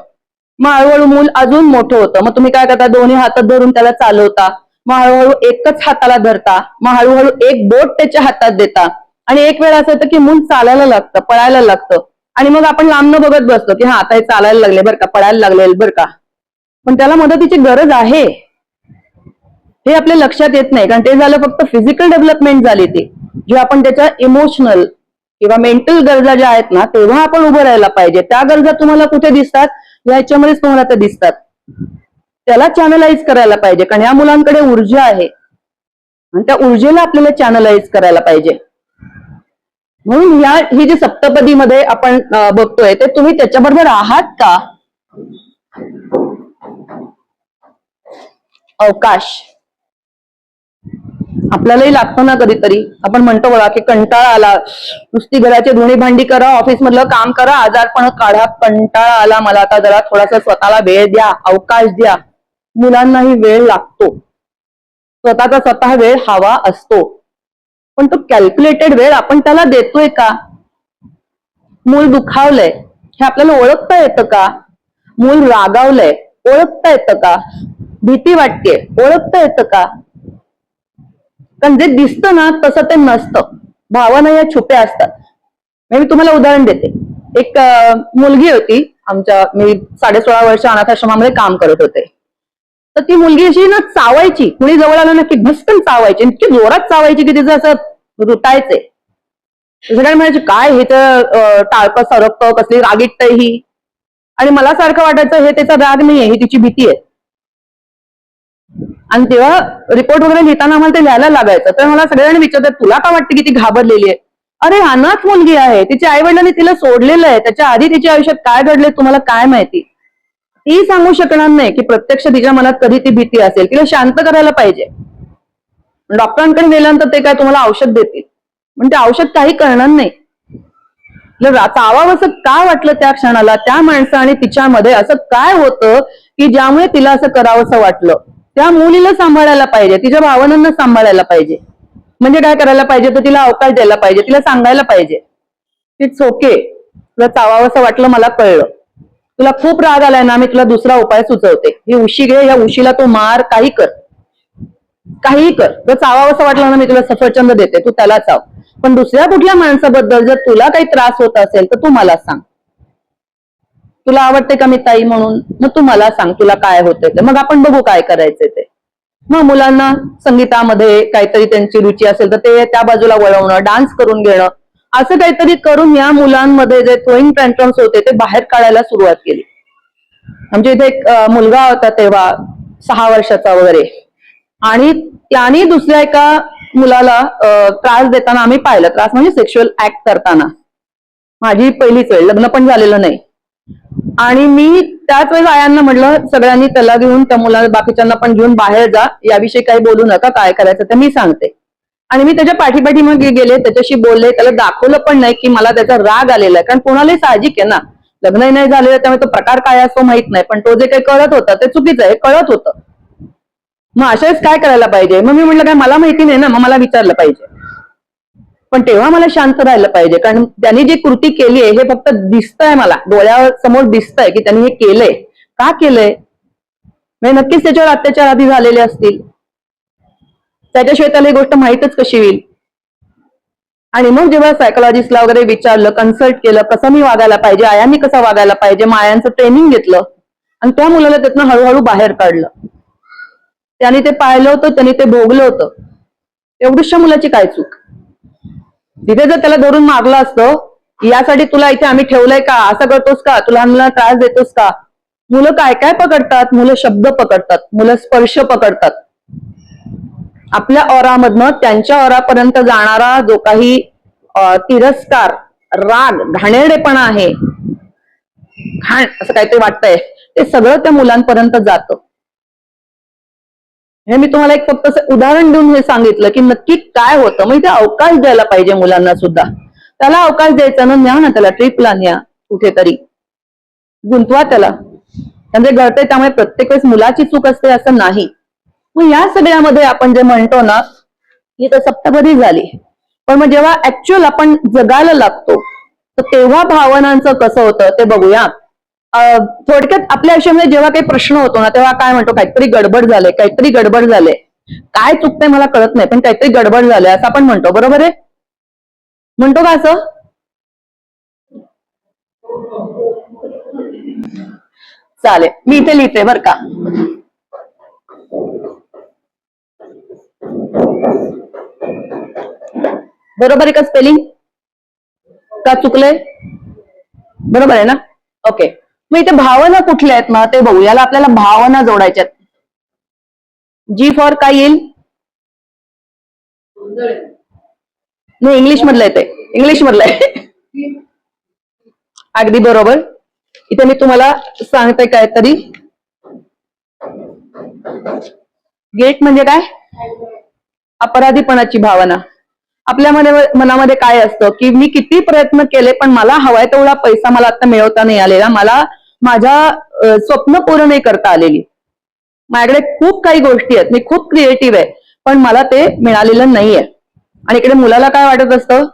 मग हळूहळू मूल अजून मोठं होतं, मग तुम्ही काय करता, दोन्ही हातात धरून त्याला चालवता, मग हळूहळू एकच हाताला धरता, मग हळूहळू एक बोट त्याच्या हातात देता, आणि एक वेळ असं होतं की मूल चालायला लागतं, पळायला लागतं, आणि मग आपण लांबनं बघत बसतो की हा आता हे चालायला लागले बरं का, पळायला लागले बरं का, पण त्याला मदतीची गरज आहे हे आपल्या लक्षात येत नाही. कारण ते झालं फक्त फिजिकल डेव्हलपमेंट झाली, ती जेव्हा आपण त्याच्या इमोशनल किंवा मेंटल गरजा ज्या आहेत ना तेव्हा आपण उभं राहायला पाहिजे. त्या गरजा तुम्हाला कुठे दिसतात, याच्यामध्येच तुम्हाला त्या दिसतात. त्याला चॅनलाइज करायला पाहिजे, कारण या मुलांकडे ऊर्जा आहे आणि त्या ऊर्जेला आपल्याला चॅनलाइज करायला पाहिजे. म्हणून ही जी सप्तपदीमध्ये आपण बघतोय ते तुम्ही त्याच्याबरोबर आहात का. अवकाश आपल्यालाही लागतो ना कधीतरी. आपण म्हणतो बघा की कंटाळा आला, नुसती घराची धुणी भांडी करा, ऑफिस मधलं काम करा, आजारपण काढा, कंटाळा आला मला, आता जरा थोडासा स्वतःला वेळ द्या, अवकाश द्या. मुलांनाही वेळ लागतो, स्वतःचा स्वतः वेळ हवा असतो, पण तो कॅल्क्युलेटेड वेळ आपण त्याला देतोय का? मूल दुखावलंय हे आपल्याला ओळखता येतं का? मूल रागावलंय ओळखता येतं का? भीती वाटते ओळखता येतं का? कारण जे दिसतं ना तसं ते नसतं. भावना या छुप्या असतात. मी तुम्हाला उदाहरण देते. एक मुलगी होती आमच्या, मी 16.5 वर्ष अनाथाश्रमामध्ये काम करत होते. तर ती मुलगी अशी ना चावायची, कुणी जवळ आलं ना की भस्कन चावायची, इतकी जोरात चावायची की तिचं असं रुतायचे. सगळ्यांना म्हणायचे काय हे तर टाळकं सरकतं, कसली रागीट ही. आणि मला सारखं वाटायचं हे त्याचा राग नाहीये, ही तिची भीती आहे. आणि तेव्हा रिपोर्ट वगैरे लिहिताना आम्हाला ते लिहायला लागायचं. तर मला सगळ्यांनी विचारतात तुला का वाटतं की ती घाबरलेली आहे? अरे अनाथ मुलगी आहे, तिच्या आई वडिलांनी तिला सोडलेलं आहे, त्याच्या आधी तिच्या आयुष्यात काय घडले तुम्हाला काय माहिती? ती सांगू शकणार नाही की प्रत्यक्ष तिच्या मनात कधी ती भीती असेल. तिला शांत करायला पाहिजे. डॉक्टरांकडे गेल्यानंतर ते काय तुम्हाला औषध देतील, पण ते औषध काही करणार नाही. चावावंसं का वाटलं त्या क्षणाला त्या माणसं आणि तिच्यामध्ये असं काय होतं की ज्यामुळे तिला असं करावंसं वाटलं? त्या मुलीला सांभाळायला पाहिजे, तिच्या भावनांना सांभाळायला पाहिजे. म्हणजे काय करायला पाहिजे? तर तिला अवकाश द्यायला पाहिजे, तिला सांगायला पाहिजे इट्स ओके, तुला चावावंसं वाटलं मला कळलं, तुला खूप राग आलाय ना, मी तुला दुसरा उपाय सुचवते, ही उशी घे, या उशीला तू मार, काही कर, काहीही कर. जर चावावंसं वाटलं ना मी तुला सफरचंद देते, तू त्याला चाव. पण दुसऱ्या कुठल्या माणसाबद्दल जर तुला काही त्रास होत असेल तर तू मला सांग. तुला आवडते का मी ताई म्हणून? मग तू मला सांग तुला काय होतंय ते, मग आपण बघू काय करायचंय ते. मग मुलांना संगीतामध्ये काहीतरी त्यांची रुची असेल तर ते त्या बाजूला वळवणं, डान्स करून घेणं, असं काहीतरी करून या मुलांमध्ये जे थ्रोईंग टँट्रम्स होते ते बाहेर काढायला सुरुवात केली. आमच्या इथे एक मुलगा होता तेव्हा 6 वर्षाचा वगैरे, आणि त्याने दुसऱ्या एका मुलाला त्रास देताना आम्ही पाहिलं. त्रास म्हणजे सेक्शुअल ऍक्ट करताना. माझी पहिलीच वेळ, लग्न पण झालेलं नाही. आणि मी त्याच वेळेस आयांना म्हटलं सगळ्यांनी त्याला घेऊन, त्या मुलाला बाकीच्यांना पण घेऊन बाहेर जा, याविषयी काही बोलू नका, काय करायचं ते मी सांगते. आणि मी त्याच्या पाठीपाठी मग गेले, त्याच्याशी बोलले, त्याला दाखवलं पण नाही की मला त्याचा राग आलेला आहे. कारण कोणालाही साहजिक आहे ना, लग्नही नाही झालेलं, त्यामुळे तो प्रकार काय असतो माहित नाही, पण तो जे काही करत होता ते चुकीचं आहे, कळत होतं. मग अशाच काय करायला पाहिजे? मग मी म्हटलं काय मला माहिती नाही ना, मग मला विचारलं पाहिजे. पण तेव्हा मला शांत राहिलं पाहिजे, कारण त्यांनी जी कृती केली आहे हे फक्त दिसतंय, मला डोळ्यासमोर दिसतंय की त्यांनी हे केलंय. का केलंय? म्हणजे नक्कीच त्याच्यावर अत्याचार आधी झालेले असतील, त्याच्याशिवाय त्याला ही गोष्ट माहीतच कशी होईल? आणि मग जेव्हा सायकोलॉजिस्टला वगैरे विचारलं, कन्सल्ट केलं, कसं मी वागायला पाहिजे, आयांनी कसं वागायला पाहिजे, मायांचं ट्रेनिंग घेतलं, आणि त्या मुलाला त्यातनं हळूहळू बाहेर काढलं. त्यांनी ते पाहिलं होतं, त्यांनी ते भोगलं होतं. एवढीशा मुलाची काय चूक? तिथे जर त्याला धरून मागलं असतं, यासाठी तुला इथे आम्ही ठेवलंय का, असं करतोस का, तुला मुलांना त्रास देतोस का? मुलं काय काय पकडतात? मुलं शब्द पकडतात, मुलं स्पर्श पकडतात. आपल्या ऑरामधनं त्यांच्या ऑरापर्यंत जाणारा जो काही तिरस्कार, राग, घाणेरडेपणा आहे, घाण असं काहीतरी वाटतंय, ते सगळं त्या मुलांपर्यंत जातं. हे मी तुम्हाला एक फक्त उदाहरण देऊन हे सांगितलं की नक्की काय होतं. मग इथे अवकाश द्यायला पाहिजे मुलांना सुद्धा. त्याला अवकाश द्यायचा ना, न्या ना त्याला ट्रिपला, न्या कुठेतरी, गुंतवा त्याला. म्हणजे घडतंय त्यामुळे प्रत्येक वेळेस मुलाची चूक असते असं नाही. मग या सगळ्यामध्ये आपण जे म्हणतो ना ही तर सप्तपदी झाली, पण मग जेव्हा ऍक्च्युअल आपण जगायला लागतो तर तेव्हा भावनांचं कसं होतं ते बघूया. थोडक्यात आपल्या आयुष्यामध्ये जेव्हा काही प्रश्न होतो ना तेव्हा काय म्हणतो, काहीतरी गडबड झाले, काहीतरी गडबड झाले, काय चुकतंय मला कळत नाही, पण काहीतरी गडबड झाले असं आपण म्हणतो. बरोबर आहे? म्हणतो का असं? चालेल, मी इथे लिहिते बर का. बरोबर आहे का स्पेलिंग? का चुकलंय? बरोबर आहे ना? ओके. मग इथे भावना कुठल्या आहेत ना ते बघू. याला आपल्याला भावना जोडायच्यात. जी फॉर काय येईल? नाही, इंग्लिश मधलं येते, इंग्लिश मधलं आहे. अगदी बरोबर. इथे मी तुम्हाला सांगते काहीतरी. गिल्ट म्हणजे काय? अपराधीपणाची भावना. आपल्या मनामध्ये काय असतं की मी किती प्रयत्न केले पण मला हवाय तेवढा पैसा मला आता मिळवता नाही आलेला, मला माझ्या स्वप्न पूर्ण नाही करता आलेली, माझ्याकडे खूप काही गोष्टी आहेत, मी खूप क्रिएटिव्ह आहे पण मला ते मिळालेलं नाहीये. आणि इकडे मुलाला काय वाटत असतं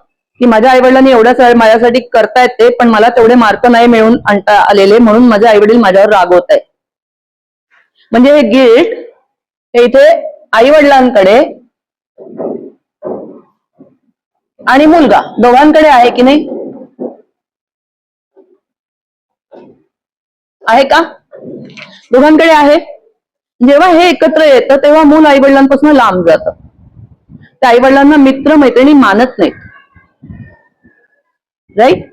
की माझ्या आईवडिलांनी एवढं माझ्यासाठी करतायत ते, पण मला तेवढे मार्क नाही मिळून आणता आलेले म्हणून माझे आईवडील माझ्यावर रागवत आहेत. म्हणजे हे गिल्ट हे इथे आई वडिलांकडे आणि मुलगा दोघांकडे आहे की नाही? आहे का? दोघांकडे आहे. जेव्हा हे एकत्र येतं तेव्हा मूल आई वडिलांपासून लांब जातं. त्या आई वडिलांना मित्र मैत्रिणी मानत नाहीत. राईट?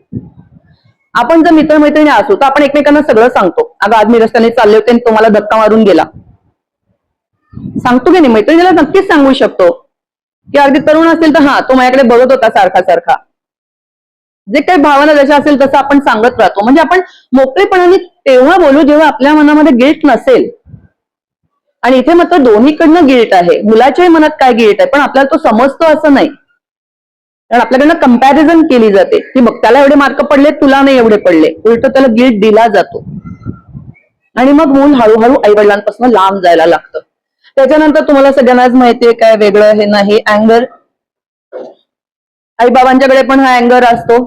आपण जर मित्रमैत्रिणी असू तर आपण एकमेकांना सगळं सांगतो. अगं आज मी रस्त्याने चालले होते आणि तो मला धक्का मारून गेला. सांगतो की नाही? मैत्रिणीला नक्कीच सांगू शकतो. की अगदी तरुण असेल तर हा तो माझ्याकडे बघत होता सारखा सारखा. जे काही भावना जशा असेल तसं आपण सांगत राहतो. म्हणजे आपण मोकळेपणाने तेव्हा बोलू जेव्हा आपल्या मनामध्ये गिल्ट नसेल. आणि इथे मात्र दोन्हीकडनं गिल्ट आहे. मुलाच्याही मनात काय गिल्ट आहे पण आपल्याला तो समजतो असं नाही. कारण आपल्याकडनं कंपॅरिझन केली जाते की बघ त्याला एवढे मार्क पडले तुला नाही एवढे पडले. उलट त्याला गिल्ट दिला जातो आणि मग मूल हळूहळू आई वडिलांपासून लांब जायला लागतं. त्याच्यानंतर तुम्हाला सगळ्यांनाच माहितीये काय वेगळं हे नाही, अँगर. आई बाबांच्याकडे पण हा अँगर असतो.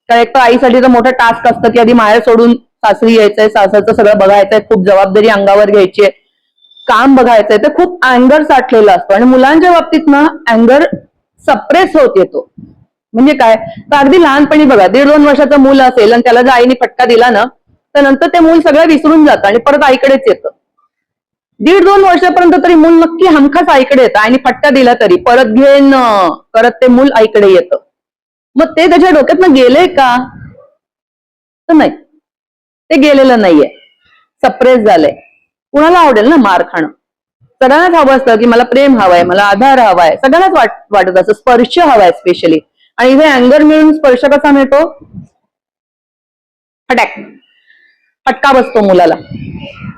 कारण एक तर आईसाठी तर मोठा टास्क असतं की आधी माहेर सोडून सासरी यायचंय, सासरचं सगळं बघायचंय, खूप जबाबदारी अंगावर घ्यायची आहे, काम बघायचंय, तर खूप अँगर साठलेला असतो. आणि मुलांच्या बाबतीत ना अँगर सप्रेस होत येतो. म्हणजे काय तर अगदी लहानपणी बघा 1.5-2 वर्षाचं मूल असेल आणि त्याला जर आईने फटका दिला ना तर नंतर ते मूल सगळं विसरून जातं आणि परत आईकडेच येतं. 1.5-2 वर्षापर्यंत तरी मूल नक्की हमखास आईकडे येतं आणि फटका दिला तरी परत घेण परत ते मूल आईकडे येतं. मग ते त्याच्या डोक्यातनं गेलंय का? तर नाही, ते गेलेलं नाहीये, सप्रेस झालंय. कुणाला आवडेल ना मार खाणं? सगळ्यांनाच हवं असतं की मला प्रेम हवंय, मला आधार हवाय, सगळ्यांनाच वाटत असं, स्पर्श हवाय स्पेशली. आणि इथे अँगर मिळून स्पर्श कसा मिळतो? अटॅक, फटका बसतो मुलाला.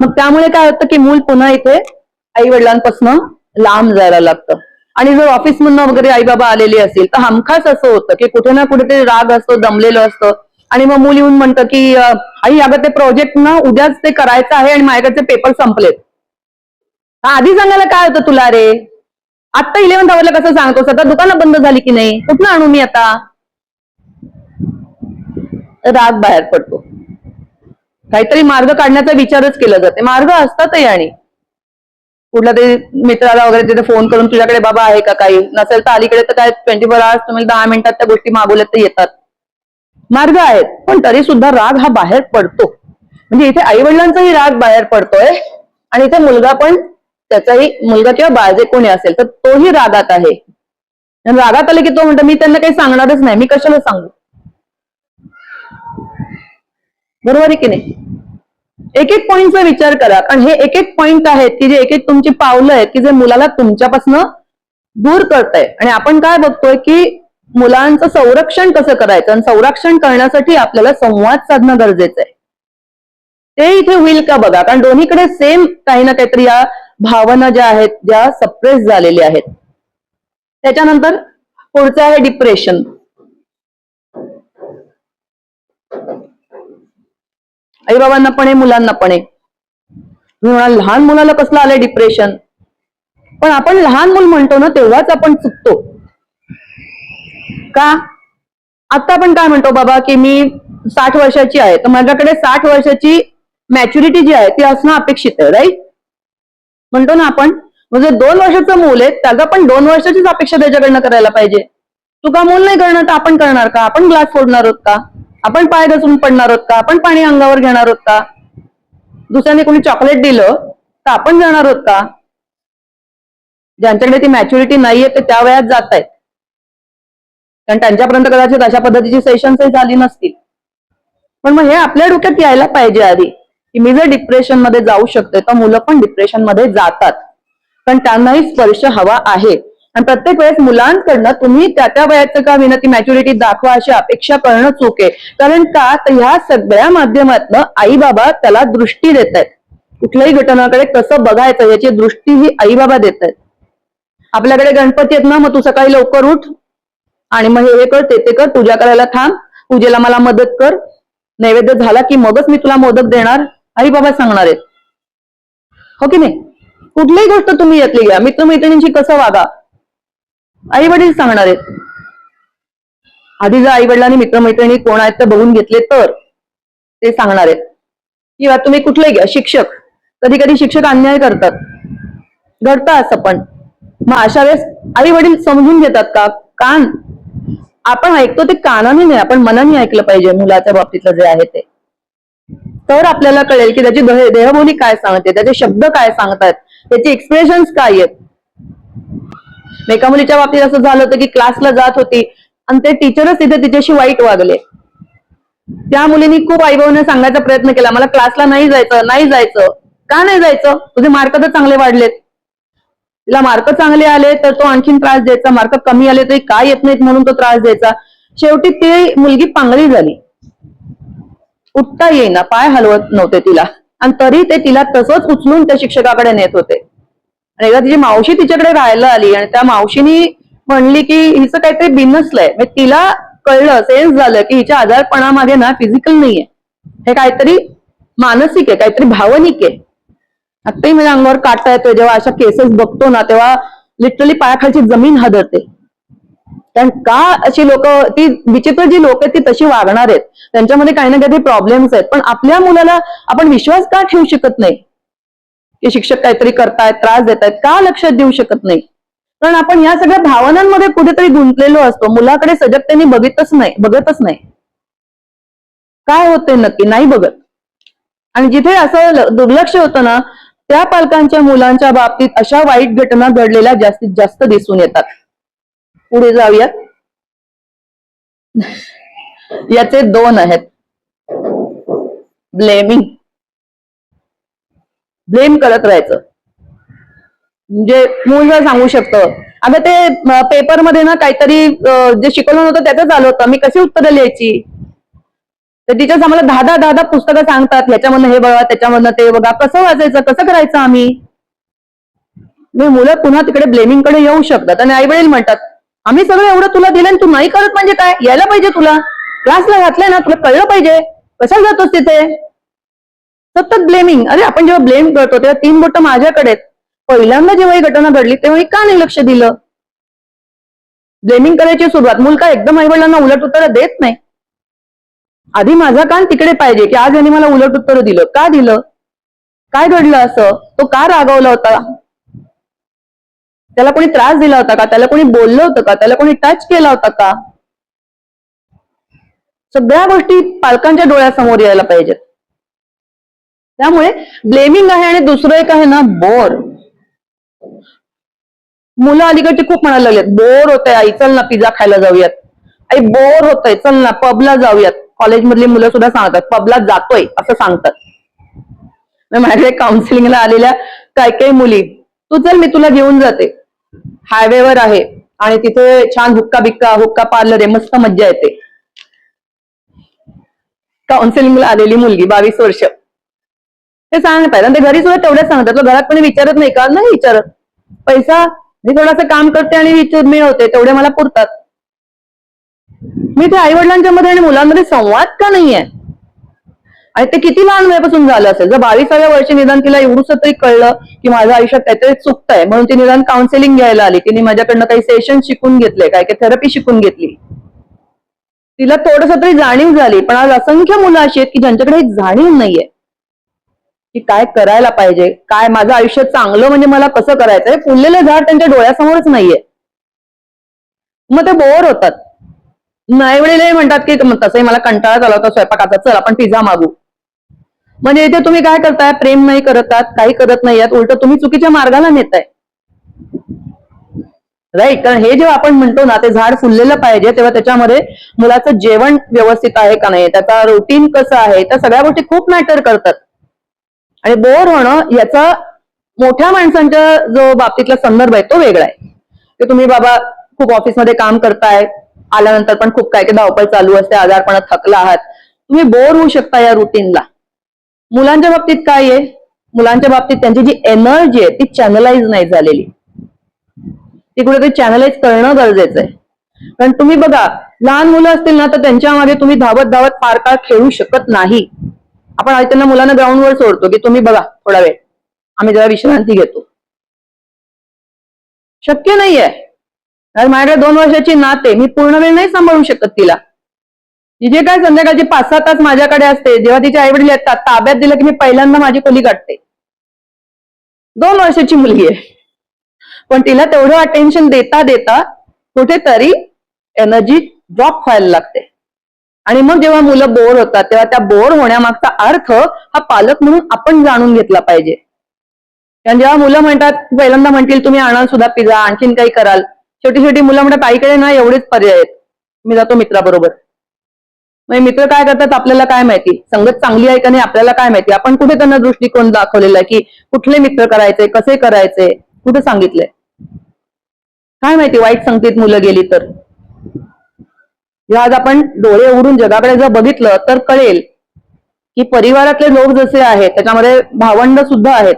मग त्यामुळे काय होतं की मूल पुन्हा इथे आई वडिलांपासून लांब जायला लागतं. आणि जर ऑफिस मधनं वगैरे आई बाबा आलेली असेल तर हमखास असं होतं की कुठे ना कुठेतरी राग असतो, दमलेलं असतं. आणि मग मूल येऊन म्हणतं की आई अगं ते प्रोजेक्ट ना उद्याच ते करायचं आहे आणि माझ्याकडचे पेपर संपलेत. आधी सांगायला काय होतं तुला रे? आत्ता 11th आवरला कसं सांगतोस? आता दुकानं बंद झाली की नाही? कुठनं आणू मी आता? राग बाहेर पडतो. काहीतरी मार्ग काढण्याचा विचारच केला जाते. मार्ग असतातही आणि कुठल्या तरी मित्राला वगैरे तिथे फोन करून तुझ्याकडे बाबा आहे का काही, नसेल तर अलीकडे तर काय 24 आवर्स तुम्ही 10 मिनिटात त्या गोष्टी मागवल्यात तर येतात. मार्ग आहेत पण तरी सुद्धा राग हा बाहेर पडतो. म्हणजे इथे आई वडिलांचाही राग बाहेर पडतोय आणि इथे मुलगा पण त्याचाही, मुलगा किंवा बाळ जे कोणी असेल तर तोही रागात आहे. रागात आले की तो म्हणतो मी त्यांना काही सांगणारच नाही, मी कशाला सांगू? बरोबर आहे की नाही? एक एक पॉइंटचा विचार करा. कारण हे एक एक पॉइंट आहेत की जे एक एक तुमची पावलं आहेत की जे मुलाला तुमच्यापासून दूर करताय. आणि आपण काय बघतोय की मुलांचं संरक्षण कसं करायचं आणि संरक्षण करण्यासाठी आपल्याला संवाद साधणं गरजेचं आहे. ते इथे होईल का बघा. कारण दोन्हीकडे सेम काही ना काहीतरी या भावना ज्या आहेत ज्या सप्रेस झालेल्या आहेत. त्याच्यानंतर पुढचं आहे डिप्रेशन. आई बाबांना पण आहे, मुलांना पण आहे. लहान मुलाला कसलं आलंय डिप्रेशन? पण आपण लहान मूल म्हणतो ना तेव्हाच आपण चुकतो. का? आता आपण काय म्हणतो बाबा की मी 60 वर्षाची आहे तर माझ्याकडे 60 वर्षाची मॅच्युरिटी जी आहे ती असणं अपेक्षित आहे. राईट? म्हणतो ना आपण. म्हणजे 2 वर्षाचं मूल आहे त्याचा पण 2 वर्षाचीच अपेक्षा त्याच्याकडनं करायला पाहिजे. तू का मूल नाही करणार तर आपण करणार का? आपण ग्लास फोडणार आहोत का? आपण पाय घसरून पडणार आहोत का? आपण पाणी अंगावर घेणार आहोत का? दुसऱ्याने कोणी चॉकलेट दिलं तर आपण जाणार आहोत का? ज्यांच्याकडे ती मॅच्युरिटी नाहीये ते त्या वयात जात आहेत. कारण त्यांच्यापर्यंत कदाचित अशा पद्धतीची सेशन्सही झाली नसतील. पण मग हे आपल्या डोक्यात यायला पाहिजे आधी की मी जर डिप्रेशन मध्ये जाऊ शकते तर मुलं पण डिप्रेशन मध्ये जातात. पण त्यांनाही स्पर्श हवा आहे. आणि प्रत्येक वेळेस मुलांकडनं तुम्ही त्या त्या वयाचं का विनंती मॅच्युरिटी दाखवा अशी अपेक्षा करणं चूक आहे. कारण का तर ह्या सगळ्या माध्यमातनं आई बाबा त्याला दृष्टी देत आहेत. कुठल्याही घटनाकडे कसं बघायचं याची दृष्टी ही आई बाबा देत आहेत. आपल्याकडे गणपती आहेत ना, मग तू सकाळी लवकर उठ आणि मग हे कर ते कर, पूजा करायला थांब, पूजेला मला मदत कर, नैवेद्य झाला की मगच मी तुला मोदक देणार, आई बाबा सांगणार आहेत. हो की नाही? कुठलीही गोष्ट तुम्ही यातली घ्या, मित्रमैत्रिणींशी कसं वागा, आई वडील सांगणार आहेत. आधी जर आई वडिलांनी मित्रमैत्रिणी कोण आहेत ते बघून घेतले तर ते सांगणार आहेत. किंवा तुम्ही कुठले घ्या, शिक्षक, कधी कधी शिक्षक अन्याय करतात, घडतं असं पण. मग अशा वेळेस आई वडील समजून घेतात का? कान आपण ऐकतो ते कानाने नाही, आपण मनाने ऐकलं पाहिजे मुलाच्या बाबतीतलं जे आहे ते. तर आपल्याला कळेल की त्याची देहबोली काय सांगते, त्याचे शब्द काय सांगतात, त्याचे एक्सप्रेशन्स काय आहेत. एका मुलीच्या बाबतीत असं झालं होतं की क्लासला जात होती आणि ते टीचरच तिथे तिच्याशी वाईट वागले. त्या मुलीने खूप आईबाबांना सांगायचा प्रयत्न केला, मला क्लासला नाही जायचं, नाही जायचं. का नाही जायचं? तुझे मार्क तर चांगले वाढलेत. तिला मार्क चांगले आले तर तो आणखीन त्रास द्यायचा, मार्क कमी आले तरी काय येत नाहीत म्हणून तो त्रास द्यायचा. शेवटी ती मुलगी पांगळी झाली, उठता येईना, पाय हलवत नव्हते तिला, आणि तरी ते तिला तसंच उचलून त्या शिक्षकाकडे नेत होते. आणि एकदा तिची मावशी तिच्याकडे राहायला आली आणि त्या मावशीनी म्हणली की हिचं काहीतरी बिनसलंय. म्हणजे तिला कळलं, सेन्स झालं की हिच्या आजारपणामागे ना फिजिकल नाहीये, हे काहीतरी मानसिक आहे, काहीतरी भावनिक आहे. आत्ताही माझ्या अंगावर काटा येतोय जेव्हा अशा केसेस बघतो ना, तेव्हा लिटरली पायाखालची जमीन हादरते. कारण का अशी लोक, ती विचित्र जी लोक आहेत ती तशी वागणार आहेत, त्यांच्यामध्ये काही ना काही प्रॉब्लेम्स आहेत. पण आपल्या मुलाला आपण विश्वास का ठेवू शकत नाही की शिक्षक काहीतरी करतायत, त्रास देत आहेत, का लक्षात देऊ शकत नाही? कारण आपण या सगळ्या भावनांमध्ये कुठेतरी गुंतलेलो असतो, मुलाकडे सजगतेने बघतच नाही. काय होते नक्की नाही बघत. आणि जिथे असं दुर्लक्ष होतं ना, त्या पालकांच्या मुलांच्या बाबतीत अशा वाईट घटना घडलेल्या जास्तीत जास्त दिसून येतात. पुढे जाऊयात. याचे 2 आहेत. ब्लेम करत राहायचं. म्हणजे मूल जर सांगू शकतं, अगं ते पेपरमध्ये ना काहीतरी जे शिकवलं होतं त्याच आलं होतं, मी कशी उत्तरं लिहायची? तर टीचर्स आम्हाला 10 पुस्तकं सांगतात, ह्याच्यामधनं हे बघा, त्याच्यामधनं ते बघा, कसं वाचायचं, कसं करायचं आम्ही? मुलं पुन्हा तिकडे ब्लेमिंगकडे येऊ शकतात. आणि आई वडील म्हणतात, आम्ही सगळं एवढं तुला दिलं आणि तू नाही करत म्हणजे काय? यायला पाहिजे तुला, क्लासला घातलंय ना, तुला कळलं पाहिजे, कशाला जातोस तिथे? सतत ब्लेमिंग. अरे आपण जेव्हा ब्लेम करतो तेव्हा 3 बोटं माझ्याकडे. पहिल्यांदा जेव्हा ही घटना घडली तेव्हा का नाही लक्ष दिलं? ब्लेमिंग करायची सुरुवात. मूल का एकदम आई वडिलांना उलट उत्तर देत नाही. आधी माझा कान तिकडे पाहिजे की आज यांनी मला उलट उत्तर दिलं, का दिलं? काय घडलं असं? तो का रागावला होता? त्याला कोणी त्रास दिला होता का? त्याला कोणी बोललं होतं का? त्याला कोणी टच केला होता का? सगळ्या गोष्टी पालकांच्या डोळ्यासमोर यायला पाहिजेत. त्यामुळे ब्लेमिंग आहे. आणि दुसरं एक आहे ना, बोर. मुलं अलीकडचे खूप म्हणायला लागलेत, बोर होतंय आई, चल ना पिझ्झा खायला जाऊयात. आई बोर होतंय, चल ना पबला जाऊयात. कॉलेजमधली मुलं सुद्धा सांगतात, पबला जातोय असं सांगतात. माझ्याकडे काउन्सिलिंगला आलेल्या काही मुली, तू चल मी तुला घेऊन जाते, हायवेवर आहे आणि तिथे छान हुक्का पार्लर आहे, मस्त मज्जा येते. काउन्सिलिंगला आलेली मुलगी 22 वर्ष, ते सांगतात. आणि ते घरी सुद्धा तेवढ्याच सांगतात. घरात कोणी विचारत नाही का? नाही विचारत. पैसा मी थोडंसं काम करते आणि मिळवते, तेवढे मला पुरतात. मी ते आई वडिलांच्या मध्ये आणि मुलांमध्ये संवाद का नाहीये? आणि ते किती लहान वयापासून झालं असेल. जर 22व्या वर्षी निदान तिला एवढंच तरी कळलं की माझ्या आयुष्यात काहीतरी चुकतंय, म्हणून ती निदान काउन्सिलिंग घ्यायला आली, तिने माझ्याकडनं काही सेशन शिकून घेतले, काय थेरपी शिकून घेतली, तिला थोडंसं तरी जाणीव झाली. पण आज असंख्य मुलं अशी आहेत की ज्यांच्याकडे जाणीव नाहीये की काय करायला पाहिजे, काय माझं आयुष्य चांगलं म्हणजे मला कसं करायचंय. फुललेलं झाड त्यांच्या डोळ्यासमोरच नाहीये. मग ते बोर होतात. नाही वडील म्हणतात की तसंही मला कंटाळा आला होता स्वयंपाकाचा, चल आपण पिझ्झा मागू. म्हणजे इथे तुम्ही काय करताय? प्रेम नाही करतात, काही करत नाही, उलट तुम्ही चुकीच्या मार्गाला नेताय. राईट. कारण हे जेव्हा आपण म्हणतो ना ते झाड फुललेलं पाहिजे, तेव्हा त्याच्यामध्ये मुलाचं जेवण व्यवस्थित आहे का नाही, त्याचा रुटीन कसं आहे, त्या सगळ्या गोष्टी खूप मॅटर करतात. आणि बोर होणं याचा मोठ्या माणसांच्या जो बाबतीतला संदर्भ आहे तो वेगळा आहे. की तुम्ही बाबा खूप ऑफिसमध्ये काम करताय, आल्यानंतर पण खूप काय धावपळ चालू असते, आजारपणात थकला आहात, तुम्ही बोर होऊ शकता या रुटीनला. मुलांच्या बाबतीत काय आहे? मुलांच्या बाबतीत त्यांची जी एनर्जी आहे ती चॅनलाइज नाही झालेली. ती कुठेतरी चॅनलाइज करणं गरजेचं आहे. कारण तुम्ही बघा, लहान मुलं असतील ना तर त्यांच्या मागे तुम्ही धावत धावत फार काळ खेळू शकत नाही. आपण आधी त्यांना मुलांना ग्राउंडवर सोडतो की तुम्ही बघा थोडा वेळ, आम्ही जरा विश्रांती घेतो. शक्य नाहीये. कारण माझ्याकडे 2 वर्षाची नात आहे, मी पूर्ण वेळ नाही सांभाळू शकत तिला. ती जे काय संध्याकाळची 5-6 तास माझ्याकडे असते, जेव्हा तिचे आई वडील येतात ताब्यात दिलं की मी पहिल्यांदा माझी खोली काढते. 2 वर्षाची मुलगी आहे, पण तिला तेवढं अटेन्शन देता देता कुठेतरी एनर्जी ड्रॉप व्हायला लागते. आणि मग जेव्हा मुलं बोर होतात तेव्हा त्या बोर होण्यामागचा अर्थ हा पालक म्हणून आपण जाणून घेतला पाहिजे. कारण जेव्हा मुलं म्हणतात, पहिल्यांदा म्हणतील तुम्ही आणाल सुद्धा पिझ्झा, आणखीन काही कराल, छोटी छोटी मुलं म्हणतात आईकडे ना एवढेच पर्याय आहेत, मी जातो मित्राबरोबर. म्हणजे मित्र काय करतात आपल्याला काय माहिती, संगत चांगली आहे का नाही आपल्याला काय माहिती. आपण कुठे त्यांना दृष्टिकोन दाखवलेला आहे की कुठले मित्र करायचे, कसे करायचे, कुठे सांगितलंय काय माहिती. वाईट संगतीत मुलं गेली तर. आज आपण डोळे उघडून जगाकडे जर बघितलं तर कळेल की परिवारातले लोक जसे आहेत त्याच्यामध्ये भावंड सुद्धा आहेत.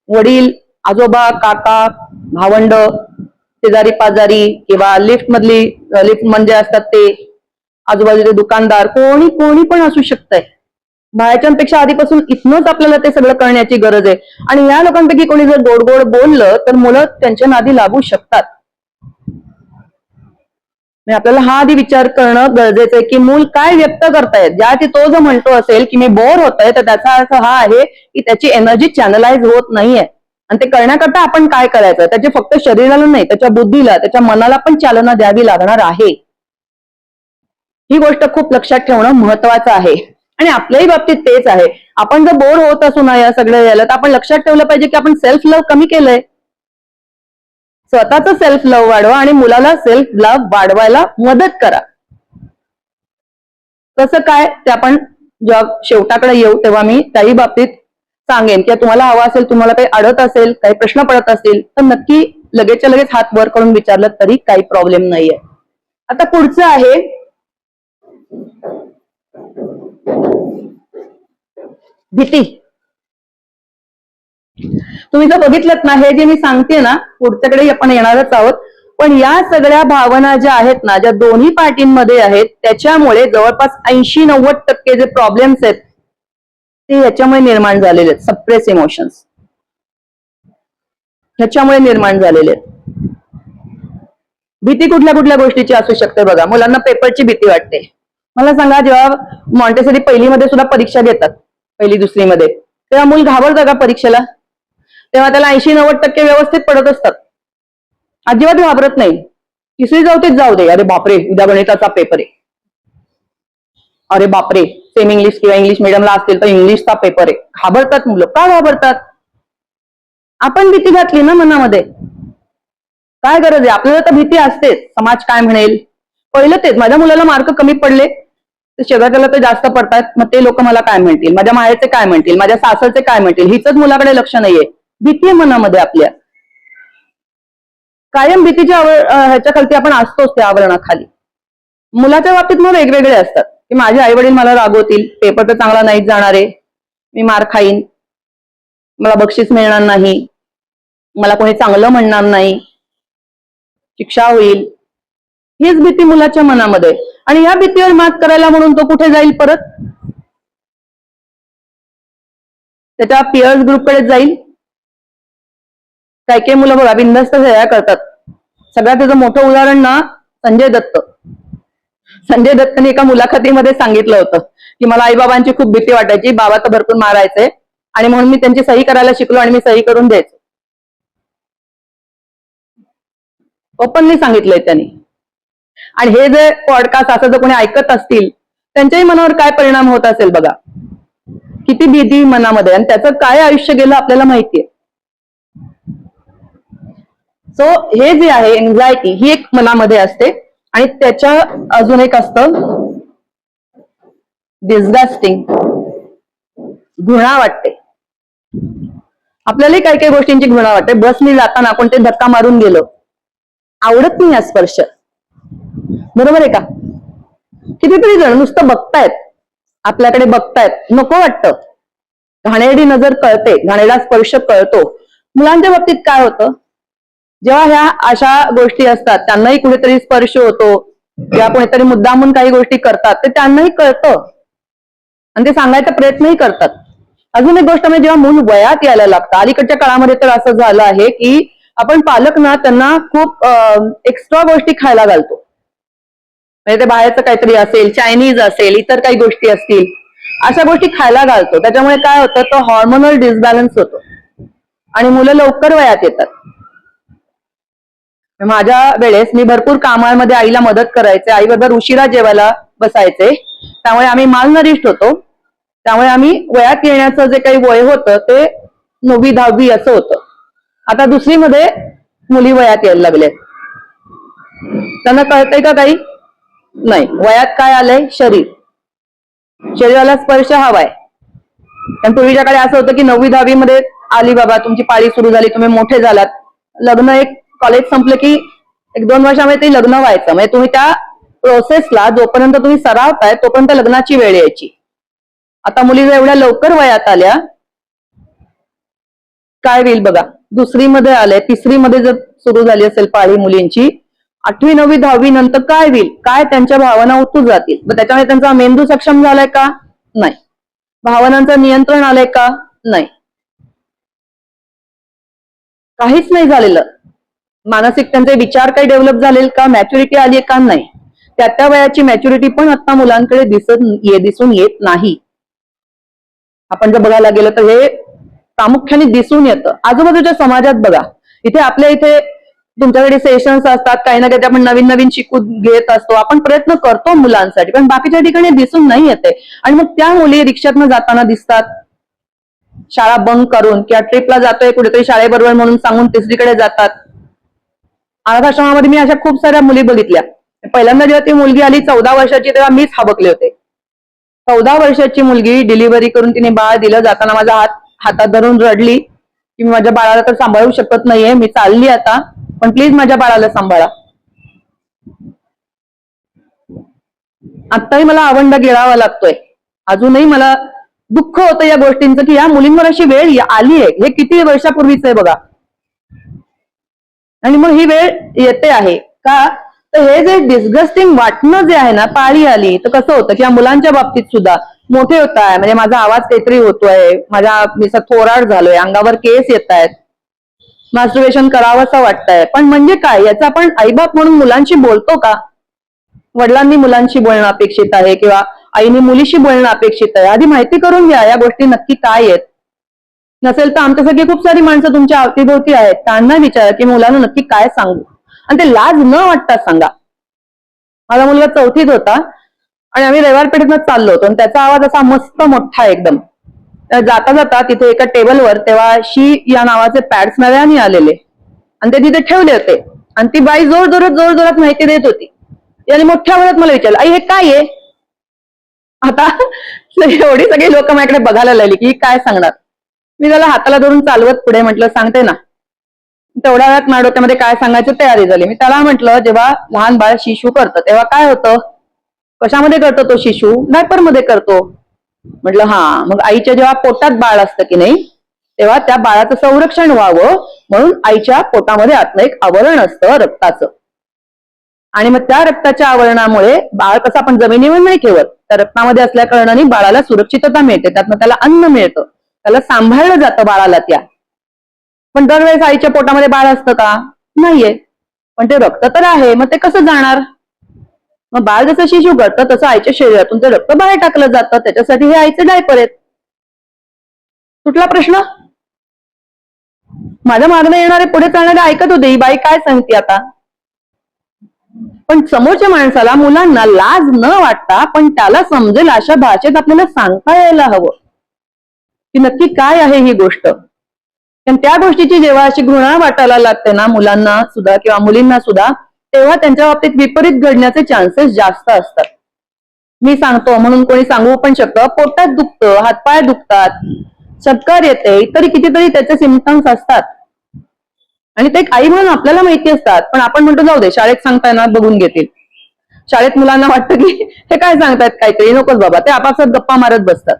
वडील, आजोबा, काका, भावंड, शेजारी पाजारी किंवा लिफ्ट म्हणजे असतात ते, आजूबाजूचे दुकानदार, कोणी कोणी पण असू शकतंय. बाहेरच्यांपेक्षा आधीपासून इथनच आपल्याला ते सगळं करण्याची गरज आहे. आणि या लोकांपैकी कोणी जर गोड गोड बोललं तर मुलं त्यांच्या नादी लागू शकतात. आपल्याला हा आधी विचार करणं गरजेचं आहे की मूल काय व्यक्त करतायत. ज्या तो जर म्हणतो असेल की मी बोर होतोय तर त्याचा अर्थ हा आहे की त्याची एनर्जी चॅनलाइज होत नाहीये. आणि ते करण्याकरता आपण काय करायचं, त्याचे फक्त शरीराला नाही त्याच्या बुद्धीला, त्याच्या मनाला पण चालना द्यावी लागणार आहे. ही गोष्ट खूप लक्षात ठेवणं महत्वाचं आहे. आणि आपल्याही बाबतीत तेच आहे. आपण जर बोर होत असू ना या सगळं याला, तर आपण लक्षात ठेवलं पाहिजे की आपण सेल्फ लव्ह कमी केलंय. स्वतःच सेल्फ लव्ह वाढवा आणि मुलाला सेल्फ लव्ह वाढवायला मदत करा. कसं काय ते आपण जेव्हा शेवटाकडे येऊ तेव्हा मी त्याही बाबतीत सांगेन की तुम्हाला हवा असेल, तुम्हाला काही अडत असेल, काही प्रश्न पडत असतील तर नक्की लगेचच्या लगेच हात वर करून विचारलं तरी काही प्रॉब्लेम नाहीये. आता पुढचं आहे भीती. तुम्ही जर बघितलं ना, हे जे मी सांगते ना, पुढच्याकडे आपण येणारच आहोत, पण या सगळ्या भावना ज्या आहेत ना, ज्या दोन्ही पार्टींमध्ये आहेत, त्याच्यामुळे जवळपास 80-90% जे प्रॉब्लेम्स आहेत ते याच्यामुळे निर्माण झालेले आहेत. सप्रेस इमोशन्स ह्याच्यामुळे निर्माण झालेले आहेत. भीती कुठल्या कुठल्या गोष्टीची असू शकते बघा. मुलांना पेपरची भीती वाटते. मला सांगा, जेव्हा मॉन्टेसरी पहिलीमध्ये सुद्धा परीक्षा घेतात, 1ली-2रीमध्ये, तेव्हा मूल घाबरतं का परीक्षेला? तेव्हा त्याला 80-90% व्यवस्थित पडत असतात. अजिबात घाबरत नाही. 3री-4थीत जाऊ दे, अरे बापरे उद्या गणिताचा पेपर आहे, अरे बापरे सेम इंग्लिश किंवा इंग्लिश मिडियमला असतील तर इंग्लिशचा पेपर आहे. घाबरतात मुलं. का घाबरतात? आपण भीती घातली ना मनामध्ये. काय गरज आहे? आपल्याला तर भीती असतेच, समाज काय म्हणेल. पहिलं तेच, माझ्या मुलाला मार्क कमी पडले तर शेजारच्याला तर जास्त पडतात, मग ते लोक मला काय म्हणतील, माझ्या माहेरचे काय म्हणतील, माझ्या सासरचे काय म्हणतील, हिचंच मुलाकडे लक्ष नाहीये. भीती आहे मनामध्ये आपल्या. कायम भीतीच्या ह्याच्या खालती आपण असतोच, त्या आवरणाखाली. मुलाच्या बाबतीत मग वेगवेगळे असतात की माझे आई वडील मला रागवतील, पेपर तर चांगला नाहीच जाणार आहे, मी मार खाईन, मला बक्षीस मिळणार नाही, मला कोणी चांगलं म्हणणार नाही, शिक्षा होईल. हीच भीती मुलाच्या मनामध्ये. आणि या भीतीवर मात करायला म्हणून तो कुठे जाईल? परत त्याच्या पियर्स ग्रुपकडे जाईल. काही काही मुलं बघा बिनधास्त सह्या करतात. सगळ्यात त्याचं मोठं उदाहरण ना संजय दत्त. संजय दत्तने एका मुलाखतीमध्ये सांगितलं होतं की मला आईबाबांची खूप भीती वाटायची, बाबा तर भरपूर मारायचे आणि म्हणून मी त्यांची सही करायला शिकलो आणि मी सही करून द्यायचो. ओपनली सांगितलंय त्यांनी. आणि हे जे पॉडकास्ट असं जर कोणी ऐकत असतील त्यांच्याही मनावर काय परिणाम होत असेल बघा. किती भीती मनामध्ये, आणि त्याचं काय आयुष्य गेलं आपल्याला माहितीये. सो हे जे आहे एन्झायटी, ही एक मनामध्ये असते. आणि त्याच्या अजून एक असतं डिस्गस्टिंग, घृणा वाटते. आपल्यालाही काही काही गोष्टींची घृणा वाटते. बसनी जाताना कोणते धक्का मारून गेलं, आवडत नाही हा स्पर्श, बरोबर आहे का? कितीतरी जण नुसतं बघतायत, आपल्याकडे बघतायत, नको वाटतं. घाणेरडी नजर कळते, घाणेरडा स्पर्श कळतो. मुलांच्या बाबतीत काय होतं, जेव्हा ह्या अशा गोष्टी असतात त्यांनाही कुठेतरी स्पर्श होतो किंवा कोणीतरी मुद्दामून काही गोष्टी करतात ते त्यांनाही कळतं आणि ते सांगायचा प्रयत्नही करतात. अजून एक गोष्ट म्हणजे जेव्हा मूल वयात यायला लागतं, अलीकडच्या काळामध्ये तर असं झालं आहे की आपण पालक ना त्यांना खूप एक्स्ट्रा गोष्टी खायला घालतो. म्हणजे ते बाहेरचं काहीतरी असेल, चायनीज असेल, इतर काही गोष्टी असतील, अशा गोष्टी खायला घालतो. त्याच्यामुळे काय होतं, तो हॉर्मोनल डिसबॅलन्स होतो आणि मुलं लवकर वयात येतात. माझ्या वेळेस मी भरपूर कामामध्ये आईला मदत करायचे, आई बरोबर उशिरा जेवायला बसायचे, त्यामुळे आम्ही मालनरिष्ट होतो. त्यामुळे आम्ही वयात येण्याचं जे काही वय होतं ते 9वी 10वी असं होतं. आता 2री मध्ये मुली वयात यायला लागल्या. त्यांना कळतंय का काही? नाही. वयात काय आलंय? शरीराला स्पर्श हवाय. कारण पूर्वीच्या काळी असं होतं की 9वी 10वी मध्ये आली, बाबा तुमची पाळी सुरू झाली, तुम्ही मोठे झालात, लग्न, एक कॉलेज संपलं की 1-2 वर्षामध्ये ते लग्न व्हायचं. म्हणजे तुम्ही त्या प्रोसेसला जोपर्यंत तुम्ही सरावताय तोपर्यंत लग्नाची वेळ यायची. आता मुली जर एवढ्या लवकर वयात आल्या, काय होईल बघा. 2री मध्ये आले, 3री मध्ये जर सुरू झाली असेल पाळी मुलींची, 8वी 9वी 10वी नंतर काय होईल? काय त्यांच्या भावना उतू जातील. मग त्याच्यामुळे त्यांचा मेंदू सक्षम झालाय का? नाही. भावनांचं नियंत्रण आलंय का? नाही. काहीच नाही झालेलं. मानसिक त्यांचे विचार काही डेव्हलप झाले का? मॅच्युरिटी आली का? नाही. त्या वयाची मॅच्युरिटी पण आता मुलांकडे दिसून येत नाही. आपण जर बघायला गेलो तर हे प्रामुख्याने दिसून येतं. आजूबाजूच्या समाजात बघा, इथे आपल्या इथे तुमच्याकडे सेशन्स असतात, काही ना काही आपण नवीन नवीन शिकून घेत असतो, आपण प्रयत्न करतो मुलांसाठी, पण बाकीच्या ठिकाणी दिसून नाही येते. आणि मग त्या मुली रिक्षातनं जाताना दिसतात, शाळा बंक करून, किंवा ट्रिपला जातोय कुठेतरी शाळेबरोबर म्हणून सांगून 3रीकडे जातात. अनाथाश्रमामध्ये मी अशा खूप साऱ्या मुली बघितल्या. पहिल्यांदा जेव्हा ती मुलगी आली 14 वर्षाची, तेव्हा मीच हबकले होते. 14 वर्षाची मुलगी, डिलिव्हरी करून तिने बाळ दिलं, जाताना माझा हातात धरून रडली की मी माझ्या बाळाला तर सांभाळू शकत नाहीये, मी चालली आता, पण प्लीज माझ्या बाळाला सांभाळा. आत्ताही मला आवंड गिळावा लागतोय. अजूनही मला दुःख होतं या गोष्टींचं की या मुलींवर अशी वेळ आली आहे. हे किती वर्षापूर्वीच आहे बघा, आणि मग ही वेळ येते आहे का? तर हे जे डिस्गस्टिंग वाटणं जे आहे ना, पाळी आली तर कसं होतं की या मुलांच्या बाबतीत सुद्धा मोठे होत आहे, म्हणजे माझा आवाज काहीतरी होतोय, मी थोराड झालोय, अंगावर केस येत आहेत, मास्टरबेशन करावं असं वाटतंय. पण म्हणजे काय, याचं आपण आईबाप म्हणून मुलांशी बोलतो का? वडिलांनी मुलांशी बोलणं अपेक्षित आहे किंवा आईने मुलीशी बोलणं अपेक्षित आहे. आधी माहिती करून घ्या या गोष्टी नक्की काय आहेत. नसेल तर आमच्यासारखी खूप सारी माणसं तुमच्या अवतीभोवती आहेत, त्यांना विचारा की मुलांना नक्की काय सांगू, आणि ते लाज न वाटता सांगा. माझा मुलगा 4थीत होता आणि आम्ही रविवार पेठेतनं चाललो होतो आणि त्याचा आवाज असा मस्त मोठा एकदम. जाता जाता तिथे एका टेबलवर तेव्हा शी या नावाचे पॅड्स नव्याने आलेले आणि ते तिथे ठेवले होते, आणि ती बाई जोरजोरात माहिती देत होती. याने मोठ्या वेळात मला विचारलं, आई हे काय आहे? आता एवढी सगळी लोक माझ्याकडे बघायला लागली की काय सांगणार. मी त्याला हाताला धरून चालवत पुढे म्हटलं, सांगते ना. तेवढ्या वेळात माझ्या डोक्यामध्ये काय सांगायची तयारी झाली. मी त्याला म्हटलं, जेव्हा लहान बाळ शिशू करतं तेव्हा काय होतं, कशामध्ये करतो तो शिशू? डायपर मध्ये करतो. म्हटलं हा, मग आईच्या जेव्हा पोटात बाळ असतं की नाही, तेव्हा त्या बाळाचं संरक्षण व्हावं म्हणून आईच्या पोटामध्ये आतलं एक आवरण असतं रक्ताचं, आणि मग त्या रक्ताच्या आवरणामुळे बाळ कसं आपण जमिनीवर नाही ठेवत, त्या रक्तामध्ये असल्या कारणाने बाळाला सुरक्षितता मिळते, त्यातनं त्याला अन्न मिळतं, त्याला सांभाळलं जातं बाळाला त्या. पण दरवेळेस आईच्या पोटामध्ये बाळ असतं का? नाहीये. पण ते रक्त तर आहे, मग ते कसं जाणार? मग बाळ जसं शिशू करतं तसं आईच्या शरीरातून ते रक्त बाहेर टाकलं जातं, त्याच्यासाठी हे आईचे डायपर आहेत. कुठला प्रश्न? माझ्या मागणं येणारे पुढे चालणारे ऐकत होते, ही बाई काय सांगते आता. पण समोरच्या माणसाला, मुलांना लाज न वाटता पण त्याला समजेल अशा भाषेत आपल्याला सांगता यायला हवं की नक्की काय आहे ही गोष्ट. पण त्या गोष्टीची जेव्हा अशी घृणा वाटायला लागते ना मुलांना सुद्धा किंवा मुलींना सुद्धा, तेव्हा त्यांच्या बाबतीत विपरीत घडण्याचे चान्सेस जास्त असतात. मी सांगतो म्हणून कोणी सांगू पण शकतं, पोटात दुखतं, हातपाय दुखतात, चक्कर येते, इतर कितीतरी त्याचे सिम्पटम्स असतात, आणि ते एक आई म्हणून आपल्याला माहिती असतात. पण आपण म्हणतो जाऊ दे, शाळेत सांगताय ना बघून घेतील. शाळेत मुलांना वाटतं की हे काय सांगतायत, काहीतरी नकोच बाबा, ते आपापसात गप्पा मारत बसतात.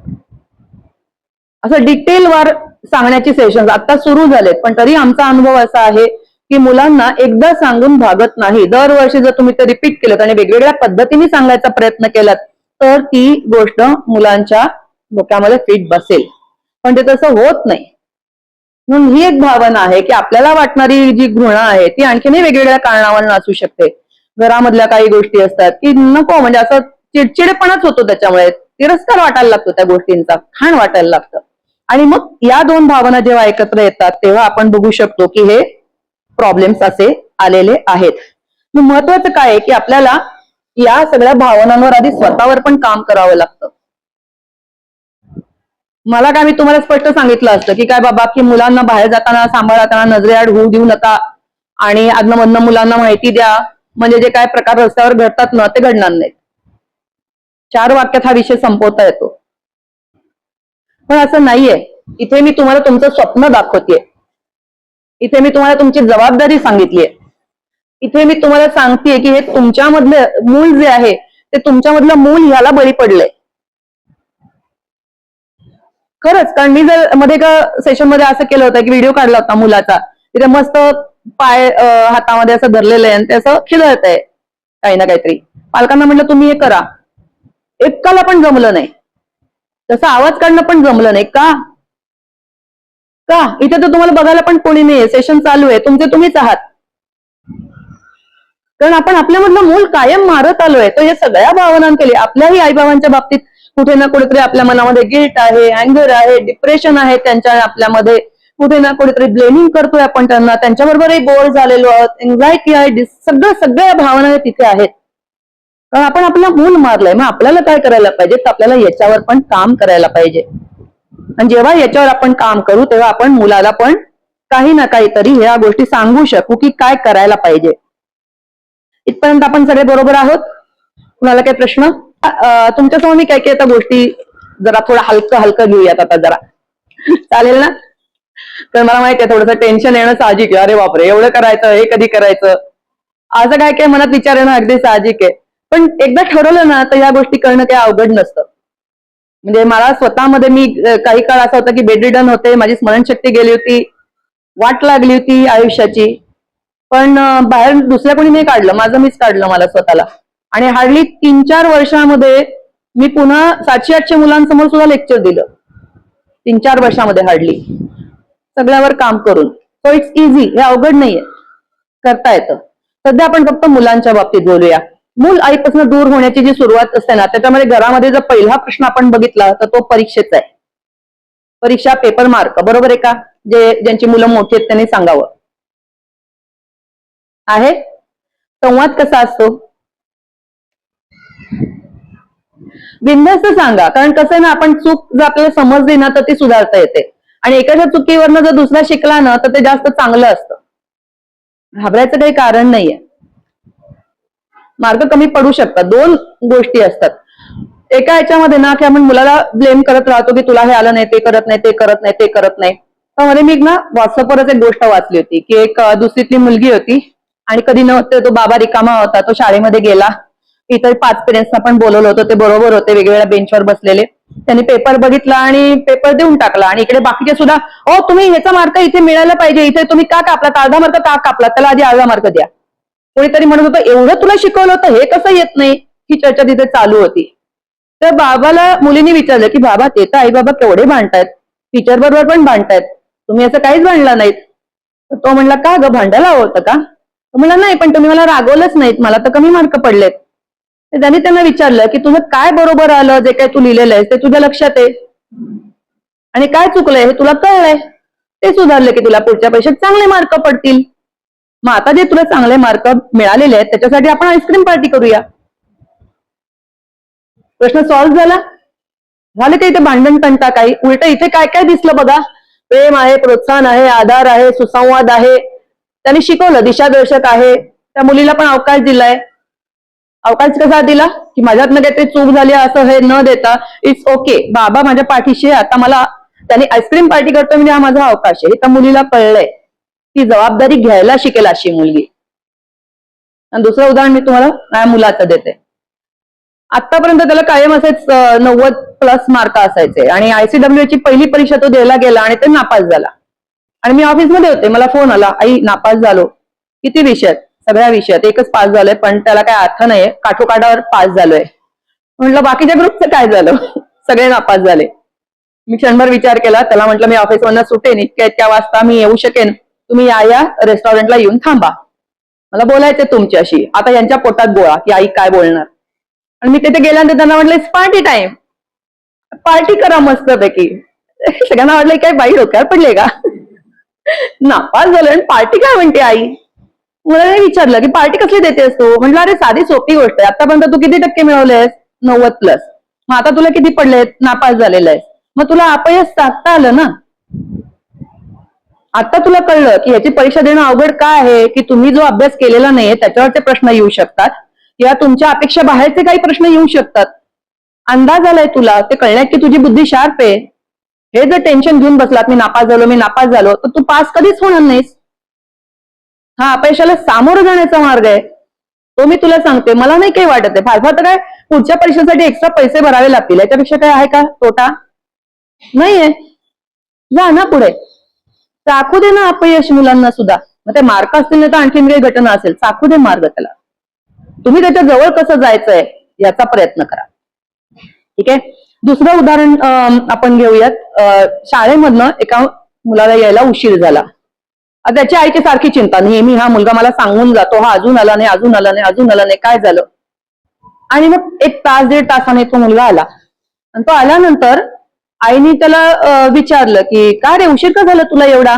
असं डिटेलवर सांगण्याची सेशन आता सुरू झालेत, पण तरी आमचा अनुभव असा आहे की मुलांना एकदा सांगून भागत नाही. दरवर्षी जर तुम्ही ते रिपीट केलं आणि वेगवेगळ्या पद्धतीने सांगायचा प्रयत्न केलात तर ती गोष्ट मुलांच्या डोक्यामध्ये फिट बसेल, पण ते तसं होत नाही. म्हणून ही एक भावना आहे की आपल्याला वाटणारी जी घृणा आहे ती आणखीनही वेगवेगळ्या कारणावरून असू शकते. घरामधल्या काही गोष्टी असतात की नको, म्हणजे असं चिडचिडेपणाच होतो, त्याच्यामुळे तिरस्कार वाटायला लागतो त्या गोष्टींचा, खाण वाटायला लागतं. आणि मग या दोन भावना जेव्हा एकत्र येतात तेव्हा आपण बघू शकतो की हे प्रॉब्लेम्स असे आलेले आहेत. मग महत्वाचं काय आहे की आपल्याला या सगळ्या भावनांवर आधी स्वतःवर पण काम करावं लागतं. मला काय, मी तुम्हाला स्पष्ट सांगितलं असतं की काय बाबा, की मुलांना बाहेर जाताना सांभाळताना नजरेआड होऊ देऊ नका आणि आदनमधनं मुलांना माहिती द्या, म्हणजे जे काय प्रकार रस्त्यावर घडतात ना ते घडणार नाहीत. 4 वाक्यात हा विषय संपवता येतो. पण असं नाहीये. इथे मी तुम्हाला तुमचं स्वप्न दाखवतेय, इथे मी तुम्हाला तुमची जबाबदारी सांगितलीये, इथे मी तुम्हाला सांगतेय की हे तुमच्यामधलं मूल जे आहे ते तुमच्यामधलं मूल ह्याला बळी पडलंय. खरंच, कारण मी जर मध्ये एका सेशन मध्ये असं केलं होतं की व्हिडिओ काढला होता मुलाचा, तिथे मस्त पाय हातामध्ये असं धरलेलं आहे आणि ते असं खिदळत आहे काही ना काहीतरी. पालकांना म्हटलं तुम्ही हे करा, एकाला पण जमलं नाही, तसा आवाज काढणं पण जमलं नाही. का का इथे तर तुम्हाला बघायला पण कोणी नाहीये, सेशन चालू आहे, तुमचे तुम्हीच आहात. कारण आपण आपल्यामधलं मूल कायम मारत आलोय. तर या सगळ्या भावनांकेली आपल्याही आईबाबांच्या बाबतीत कुठे ना कुठेतरी आपल्या मनामध्ये गिल्ट आहे, अँगर आहे, डिप्रेशन आहे, त्यांच्या आपल्यामध्ये कुठे ना कुठेतरी ब्लेमिंग करतोय आपण त्यांना, त्यांच्याबरोबरही बोर झालेलो आहोत, एन्झायटी आहे, सगळ्या भावना तिथे आहेत. कारण आपण आपलं मूल मारलंय. मग आपल्याला काय करायला पाहिजे, तर आपल्याला याच्यावर पण काम करायला पाहिजे. आणि जेव्हा याच्यावर आपण काम करू तेव्हा आपण मुलाला पण काही ना काहीतरी ह्या गोष्टी सांगू शकू की काय करायला पाहिजे. इथपर्यंत आपण सगळे बरोबर आहोत? कुणाला काही प्रश्न? तुमच्यासमोर मी काय आता गोष्टी जरा थोडं हलकं घेऊयात आता जरा, चालेल ना? तर मला माहिती आहे थोडंसं टेन्शन येणं साहजिक आहे. अरे बापरे, एवढं करायचं, हे कधी करायचं, असं काय मनात विचार येणं अगदी साहजिक आहे. पण एकदा ठरवलं ना तर या गोष्टी करणं काही अवघड नसतं. म्हणजे मला स्वतःमध्ये मी काही काळ असा होता की बेडरिडन होते, माझी स्मरणशक्ती गेली होती, वाट लागली होती आयुष्याची. पण बाहेर दुसऱ्या कोणी नाही काढलं, माझं मीच काढलं मला स्वतःला. आणि हार्डली 3-4 वर्षामध्ये मी पुन्हा 700-800 मुलांसमोर सुद्धा लेक्चर दिलं. 3-4 वर्षामध्ये हार्डली, सगळ्यावर काम करून. सो इट्स इझी, हे अवघड नाहीये, करता येतं. सध्या आपण फक्त मुलांच्या बाबतीत बोलूया. मूल आईपासून दूर होण्याची जी सुरुवात असते ना, त्याच्यामध्ये घरामध्ये जर पहिला प्रश्न आपण बघितला तर तो परीक्षेचा आहे. परीक्षा, पेपर मार्क, बरोबर आहे का? ज्यांची मुलं मोठी आहेत त्यांनी सांगावं. आहे? संवाद कसा असतो? बिनधास्त सांगा. कारण कसं आहे ना, आपण चूक जर आपल्याला समजली ना तर ती सुधारता येते. आणि एखाद्या चुकीवरनं जर दुसरा शिकला ना तर ते जास्त चांगलं असतं. घाबरायचं काही कारण नाहीये. मार्क कमी पडू शकतात, 2 गोष्टी असतात. एका ह्याच्यामध्ये ना की आपण मुलाला ब्लेम करत राहतो की तुला हे आलं नाही, ते करत नाही, ते करत नाही, ते करत नाही. त्यामध्ये मी ना व्हॉट्सअपवरच एक गोष्ट वाचली होती की एक दुसरीतली मुलगी होती आणि कधी नव्हते, तो बाबा रिकामा होता, तो शाळेमध्ये गेला. इतर 5 पेरेंट्सना पण बोलवलं होतं, ते बरोबर होते, वेगवेगळ्या बेंचवर बसलेले. त्यांनी पेपर बघितला आणि पेपर देऊन टाकला. आणि इकडे बाकीचे सुद्धा, ओ तुम्ही ह्याचा मार्क इथे मिळायला पाहिजे, इथे तुम्ही का कापला, अर्धा मार्क का कापला, त्याला आधी अर्धा मार्क द्या. कोणीतरी म्हणत होतं एवढं तुला शिकवलं होतं, हे कसं येत नाही, ही चर्चा तिथे चालू होती. तर बाबाला मुलीने विचारलं की बाबा, ते तर आई बाबा केवढे भांडतायत, टीचर बरोबर पण भांडतायत, तुम्ही असं काहीच भांडला नाहीत. तर तो म्हणला का ग, भांडायला आवडतं का? तो म्हणला नाही, पण तुम्ही मला रागवलंच नाहीत, मला तर कमी मार्क पडलेत. तर त्यांनी त्यांना विचारलं की तुझं काय बरोबर आलं, जे काय तू लिहिलेलं आहे ते तुझ्या लक्षात आहे, आणि काय चुकलंय हे तुला कळलंय, ते सुधारलं की तुला पुढच्या परीक्षेत चांगले मार्क पडतील. मग आता जे तुला चांगले मार्क मिळालेले आहेत त्याच्यासाठी आपण आईस्क्रीम पार्टी करूया. प्रश्न सॉल्व्ह झाला. झालं का इथे भांडण तंटा काही? उलट इथे काय काय दिसलं बघा. प्रेम आहे, प्रोत्साहन आहे, आधार आहे, सुसंवाद आहे, त्यांनी शिकवलं, दिशादर्शक आहे. त्या मुलीला पण अवकाश दिलाय. अवकाश कसा दिला की माझ्यातनं काहीतरी चूक झाली असं हे न देता, इट्स ओके, बाबा माझ्या पाठीशी, आता मला त्यांनी आईस्क्रीम पार्टी करतोय म्हणजे हा माझा अवकाश आहे. त्या मुलीला कळलंय, ती जबाबदारी घ्यायला शिकेल अशी मुलगी. आणि दुसरं उदाहरण मी तुम्हाला माझ्या मुलाचं देते. आतापर्यंत त्याला कायम असेच 90 प्लस मार्क असायचे आणि ICW ची पहिली परीक्षा तो द्यायला गेला आणि ते नापास झाला. आणि मी ऑफिसमध्ये होते, मला फोन आला, आई नापास झालो. किती विषयात? सगळ्या विषयात एकच पास झालोय, पण त्याला काय अर्थ नाहीये, काठोकाठावर पास झालोय. म्हटलं बाकीच्या ग्रुपचं काय झालं? सगळे नापास झाले. मी क्षणभर विचार केला, त्याला म्हटलं मी ऑफिसमधनं सुटेन, इतक्या इतक्या वाजता मी येऊ शकेन, तुम्ही या रेस्टॉरंटला येऊन थांबा, मला बोलायचंय तुमच्याशी. आता यांच्या पोटात गोळा की आई काय बोलणार. आणि मी तिथे गेल्यानंतर त्यांना म्हटलं इट्स पार्टी टाइम, पार्टी करा मस्तपैकी. सगळ्यांना वाटलं काय बाई डोक्यावर पडले का? नापास झालं आणि पार्टी काय म्हणते आई. मला नाही विचारलं की पार्टी कसली देतेस तू. म्हटलं अरे साधी सोपी गोष्ट आहे, आतापर्यंत तू किती टक्के मिळवलेस? 90+. मग आता तुला किती पडलेत? नापास झालेला आहेस. मग तुला अपयश साधता आलं ना. आता तुला कळलं की याची परीक्षा देणं अवघड काय आहे, की तुम्ही जो अभ्यास केलेला नाहीये त्याच्यावरचे प्रश्न येऊ शकतात, या तुमच्या अपेक्षा बाहेरचे काही प्रश्न येऊ शकतात. अंदाज आलाय तुला, ते कळण्यात की तुझी बुद्धी शार्प आहे. हे जर टेन्शन घेऊन बसलात मी नापास झालो, तर तू पास कधीच होणार नाहीस. हा अपयशाला सामोरं जाण्याचा मार्ग आहे, तो मी तुला सांगते. मला नाही काही वाटत आहे, फार फार तर काय पुढच्या परीक्षेसाठी एक्स्ट्रा पैसे भरावे लागतील, याच्यापेक्षा काय आहे का तोटा? नाहीये. जा ना पुढे, चाकू दे ना अपयश मुलांना सुद्धा. मग ते मार्क असतील नाही तर आणखीन काही घटना असेल, चाकू दे मार्ग त्याला. तुम्ही त्याच्या जवळ कसं जायचंय याचा प्रयत्न करा. ठीक आहे. दुसरं उदाहरण आपण घेऊयात. शाळेमधनं एका मुलाला यायला उशीर झाला. त्याची आईची सारखी चिंता, नेहमी हा मुलगा मला सांगून जातो, हा अजून आला नाही, काय झालं. आणि मग 1 तास 1.5 तासाने तो मुलगा आला. आणि तो आल्यानंतर आईने त्याला विचारलं की का रे उशीर का झाला तुला एवढा.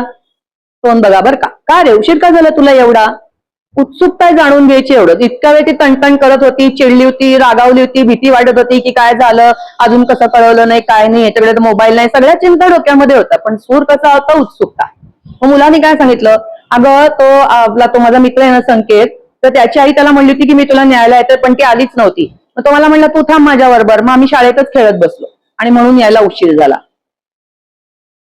तोंड बघा बर का रे उशीर का झाला तुला एवढा. उत्सुकता जाणून घ्यायची एवढं. इतक्या वेळ ती तणतण करत होती, चिडली होती, रागावली होती, भीती वाटत होती की काय झालं, अजून कसं कळवलं नाही, काय नाही, याच्याकडे मोबाईल नाही, सगळ्या चिंता डोक्यामध्ये होत्या. पण सूर कसा होता? उत्सुकता. मग मुलाने काय सांगितलं, अगं तो माझा मित्र आहे ना संकेत, तर त्याची आई त्याला म्हणली होती की मी तुला न्यायला येते, पण ती आलीच नव्हती. मग तो मला म्हणला तू थांब माझ्या बरोबर. मग आम्ही शाळेतच खेळत बसलो आणि म्हणून यायला उशीर झाला.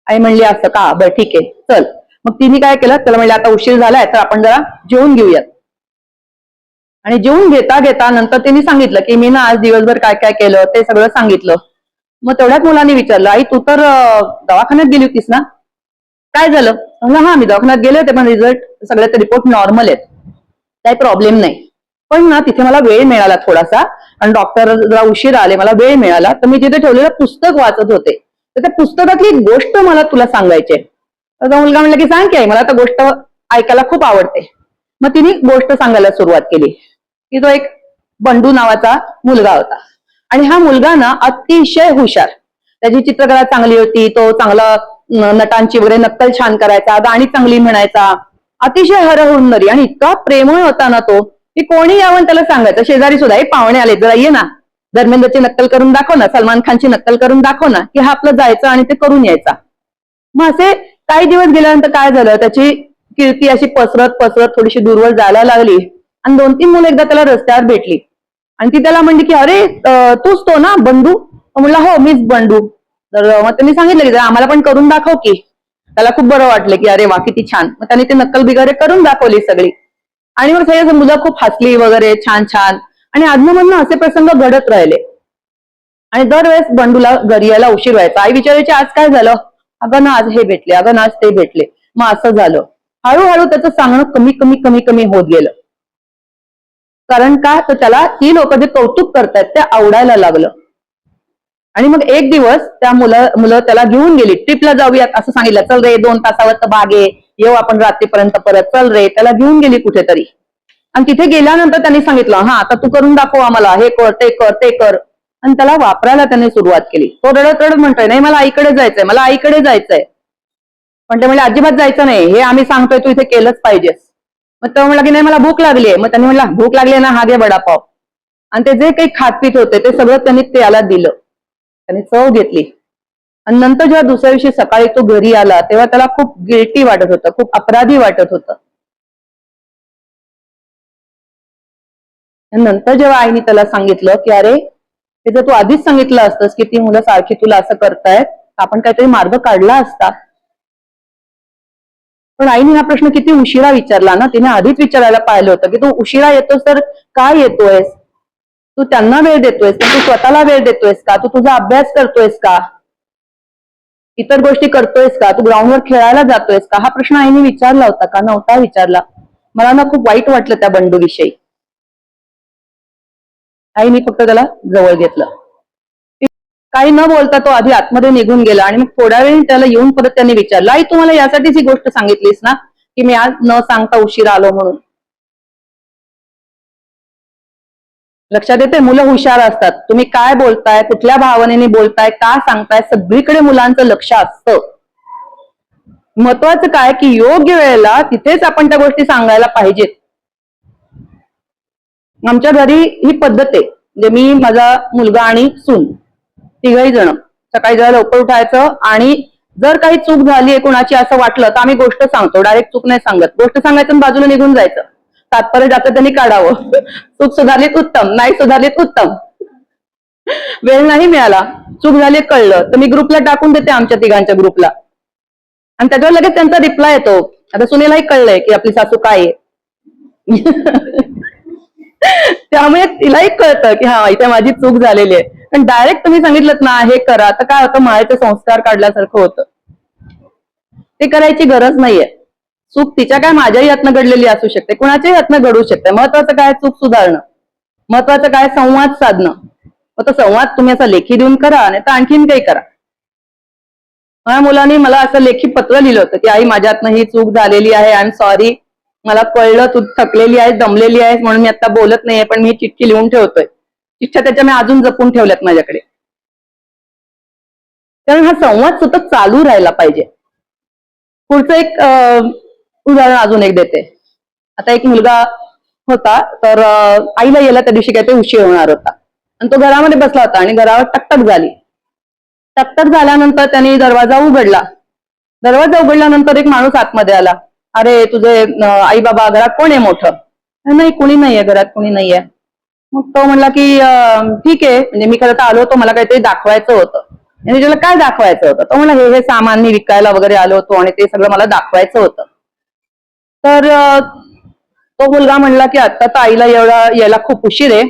आई म्हणली असं का, बरं ठीक आहे चल. मग तिने काय केलं, त्याला म्हणलं आता उशीर झालाय तर आपण जरा जेवून घेऊयात. आणि जेवून घेता घेता नंतर तिने सांगितलं की मी ना आज दिवसभर काय काय केलं ते सगळं सांगितलं. मग तेवढ्याच मुलाने विचारलं, आई तू तर दवाखान्यात गेली होतीस ना, काय झालं. म्हणलं हा मी दवाखान्यात गेले होते, पण रिझल्ट सगळे रिपोर्ट नॉर्मल आहेत, काही प्रॉब्लेम नाही. पण ना तिथे मला वेळ मिळाला थोडासा, आणि डॉक्टर जरा उशीर आले, मला वेळ मिळाला तर मी तिथे ठेवलेलं पुस्तक वाचत होते. तर त्या पुस्तकातली एक गोष्ट मला तुला सांगायची आहे. तर तो मुलगा म्हणला की सांग की आई, मला आता गोष्ट ऐकायला खूप आवडते. मग तिने गोष्ट सांगायला सुरुवात केली की तो एक बंडू नावाचा मुलगा होता. आणि हा मुलगा ना अतिशय हुशार, त्याची चित्रकला चांगली होती, तो चांगला नटांची वगैरे नक्कल छान करायचा, गाणी चांगली म्हणायचा, अतिशय हरहुन्नरी आणि इतका प्रेमळ होता ना तो, की कोणी यावं त्याला सांगायचं. शेजारी सुद्धा पाहुणे आले जरा ये ना, धर्मेंद्रची नक्कल करून दाखव ना, सलमान खानची नक्कल करून दाखव ना, की हा आपलं जायचं आणि ते करून यायचा. मग असे काही दिवस गेल्यानंतर काय झालं, त्याची कीर्ती अशी पसरत पसरत थोडीशी दूरवर जायला लागली. आणि 2-3 मुलं एकदा त्याला रस्त्यावर भेटली आणि ती त्याला म्हणली की अरे तूच तो ना बंडू. म्हणला हो मीच बंडू. तर मग त्यांनी सांगितलं की आम्हाला पण करून दाखव की. त्याला खूप बरं वाटलं की अरे वा किती छान. मग त्यांनी ती नक्कल बिगारे करून दाखवली सगळी. आणि मग सगळी मुलं खूप हसली वगैरे, छान छान. आणि आधनमधनं असे प्रसंग घडत राहिले. आणि दरवेळेस बंडूला घरी यायला उशीर व्हायचा. आई विचारायची आज काय झालं, अगं ना आज हे भेटले, अगं ना आज ते भेटले. मग असं झालं. हळूहळू त्याचं सांगणं कमी कमी कमी कमी होत गेलं. कारण काय, तर त्याला ही लोक जे कौतुक करतायत ते आवडायला लागलं. आणि मग एक दिवस त्या मुलं त्याला घेऊन गेली, ट्रिपला जाऊयात असं सांगितलं. चल रे 2 तासावर तर बाग आहे, येऊ आपण रात्रीपर्यंत परत, चल रे. त्याला घेऊन गेली कुठेतरी. आणि तिथे गेल्यानंतर त्यांनी सांगितलं हा आता तू करून दाखव आम्हाला, हे कर ते कर ते कर. आणि त्याला वापरायला त्यांनी सुरुवात केली. तो रडत रडत म्हणतोय नाही मला आईकडे जायचंय, मला आईकडे जायचंय. पण ते म्हणजे अजिबात जायचं नाही, हे आम्ही सांगतोय तू इथे केलंच पाहिजेस. मग तो म्हणला की नाही मला भूक लागली आहे. मग त्यांनी म्हणला भूक लागली ना, हा घे वडापाव. आणि ते जे काही खातपीत होते ते सगळं त्यांनी त्याला दिलं. त्यांनी चव घेतली. आणि नंतर जेव्हा दुसऱ्या दिवशी सकाळी तो घरी आला तेव्हा त्याला खूप गिल्टी वाटत होतं, खूप अपराधी वाटत होतं. नंतर जेव्हा आईने त्याला सांगितलं की अरे हे जर तू आधीच सांगितलं असतंस की ती मुलं सारखी तुला असं करतायत, आपण काहीतरी मार्ग काढला असता. पण आईने हा प्रश्न किती उशिरा विचारला ना. तिने आधीच विचारायला पाहिलं होतं की तू उशिरा येतोस तर काय येतोयस. तू त्यांना वेळ देतोयस का, तू स्वतःला वेळ देतोयस का, तू तुझा अभ्यास करतोयस का, इतर गोष्टी करतोयस का, तू ग्राउंडवर खेळायला जातोयस का, हा प्रश्न आईने विचारला होता का? नव्हता विचारला. मला ना खूप वाईट वाटलं त्या बंडूविषयी. आईने फक्त त्याला जवळ घेतलं. काही न बोलता तो आधी आतमध्ये निघून गेला आणि मग थोड्या वेळी त्याला येऊन परत त्यांनी विचारलं, आई तुम्हाला यासाठीच ही गोष्ट सांगितलीस ना की मी आज न सांगता उशिरा आलो म्हणून? लक्षात येते, मुलं हुशार असतात. तुम्ही काय बोलताय, कुठल्या भावनेने बोलताय, का सांगताय, सगळीकडे मुलांचं लक्ष असतं. महत्वाचं काय की योग्य वेळेला तिथेच आपण त्या गोष्टी सांगायला पाहिजेत. आमच्या घरी ही पद्धत आहे. म्हणजे मी, माझा मुलगा आणि सून, तिघही जण सकाळी जरा लवकर उठायचं आणि जर काही चूक झाली कोणाची असं वाटलं तर आम्ही गोष्ट सांगतो. डायरेक्ट चूक नाही सांगत. गोष्ट सांगायचं आणि बाजूला निघून जायचं. तात्पर्य जातं त्यांनी काढावं. चूक सुधारलीत उत्तम, नाही सुधारलीत उत्तम. वेळ नाही मिळाला, चूक झाली कळलं तर मी ग्रुपला टाकून देते, आमच्या तिघांच्या ग्रुपला, आणि त्याच्यावर लगेच त्यांचा रिप्लाय येतो. आता सुनेलाही कळलंय की आपली सासू काय आहे. त्यामुळे तिलाही कळतं की हा इथे माझी चूक झालेली आहे. पण डायरेक्ट तुम्ही सांगितलं ना हे करा तर काय होतं, माळेचे संस्कार काढल्यासारखं होतं. ते करायची गरज नाहीये. चूक तिच्या काय माझ्याही हातनं घडलेली असू शकते, कुणाच्याही हातनं घडू शकते. महत्वाचं काय, चूक सुधारणं. महत्वाचं काय, संवाद साधणं. मग तो संवाद तुम्ही असा लेखी देऊन करा, नाही तर आणखीन काही करा. माझ्या मुलांनी मला असं लेखी पत्र लिहिलं होतं की आई माझ्या हातनं ही चूक झालेली आहे, आय एम सॉरी, मला कळलं तू थकलेली आहेस, दमलेली आहेस म्हणून मी आता बोलत नाहीये, पण मी चिठ्ठी लिहून ठेवतोय. चिठ्ठ्या त्याच्या मी अजून जपून ठेवल्यात माझ्याकडे. कारण हा संवाद सतत चालू राहायला पाहिजे. पुढचं एक उदाहरण अजून एक देते. आता एक मुलगा होता, तर आईला यायला त्या दिवशी काहीतरी उशीर होणार होता आणि तो घरामध्ये बसला होता आणि घरावर टकटक झाली. टकटक झाल्यानंतर त्यांनी दरवाजा उघडला. दरवाजा उघडल्यानंतर एक माणूस आतमध्ये आला. अरे तुझे आई बाबा घरात कोण आहे मोठं? नाही कोणी नाहीये घरात, कोणी नाहीये. मग तो म्हणला की ठीक आहे, म्हणजे मी खरं तर आलो होतो, मला काहीतरी दाखवायचं होतं. आणि त्याला काय दाखवायचं होतं? तो म्हणला हे सामान मी विकायला वगैरे आलो होतो आणि ते सगळं मला दाखवायचं होतं. तर तो मुलगा म्हणला की आता तर आईला यायला खूप उशीर आहे,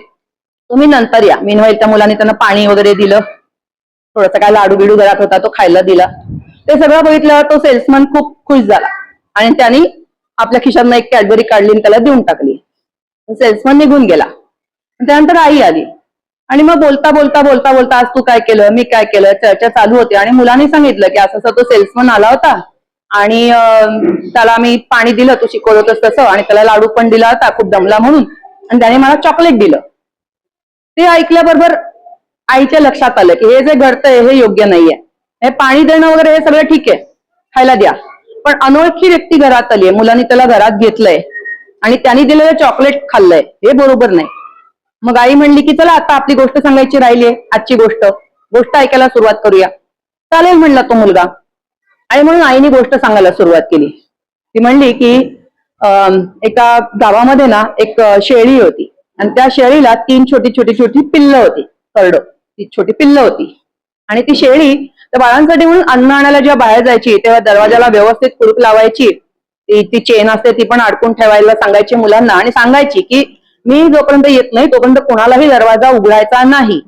तुम्ही नंतर या. मीनवाईल त्या मुलाने त्यांना पाणी वगैरे दिलं, थोडासा काय लाडू बिडू घरात होता तो खायला दिला. ते सगळं बघितल्यावर तो सेल्समन खूप खुश झाला आणि त्यांनी आपल्या खिशातनं एक कॅडबरी काढली आणि त्याला देऊन टाकली. सेल्समन निघून गेला. त्यानंतर आई आली आणि मग बोलता बोलता बोलता बोलता आज तू काय केलं, मी काय केलं, चर्चा चालू होती. आणि मुलांनी सांगितलं की असं तो सेल्समन आला होता आणि त्याला मी पाणी दिलं, तू शिकवलं होतंस तसं, आणि त्याला लाडू पण दिला होता खूप दमला म्हणून, आणि त्याने मला चॉकलेट दिलं. ते ऐकल्याबरोबर आईच्या लक्षात आलं की हे जे घडतंय हे योग्य नाहीये. हे पाणी देणं वगैरे हे सगळं ठीक आहे, खायला द्या, पण अनोळखी व्यक्ती घरात आलीये, मुलांनी त्याला घरात घेतलंय आणि त्यांनी दिलेलं चॉकलेट खाल्लंय, हे बरोबर नाही. मग आई म्हणली की चला आता आपली गोष्ट सांगायची राहिलीये, आजची गोष्ट ऐकायला सुरुवात करूया. चालेल म्हणला तो मुलगा. आणि म्हणून आईने गोष्ट सांगायला सुरुवात केली. ती म्हणली की एका गावामध्ये ना एक शेळी होती आणि त्या शेळीला 3 छोटी पिल्लं होती, करडं, ती छोटी पिल्लं होती. आणि ती शेळी त्या बाळांसाठी म्हणून अन्न आणायला जेव्हा बाहेर जायची तेव्हा दरवाजाला व्यवस्थित कुलूप लावायची, ती चेन असते ती पण अडकून ठेवायला सांगायची मुलांना, आणि सांगायची की मी जोपर्यंत येत नाही तोपर्यंत कोणालाही दरवाजा उघडायचा नाही,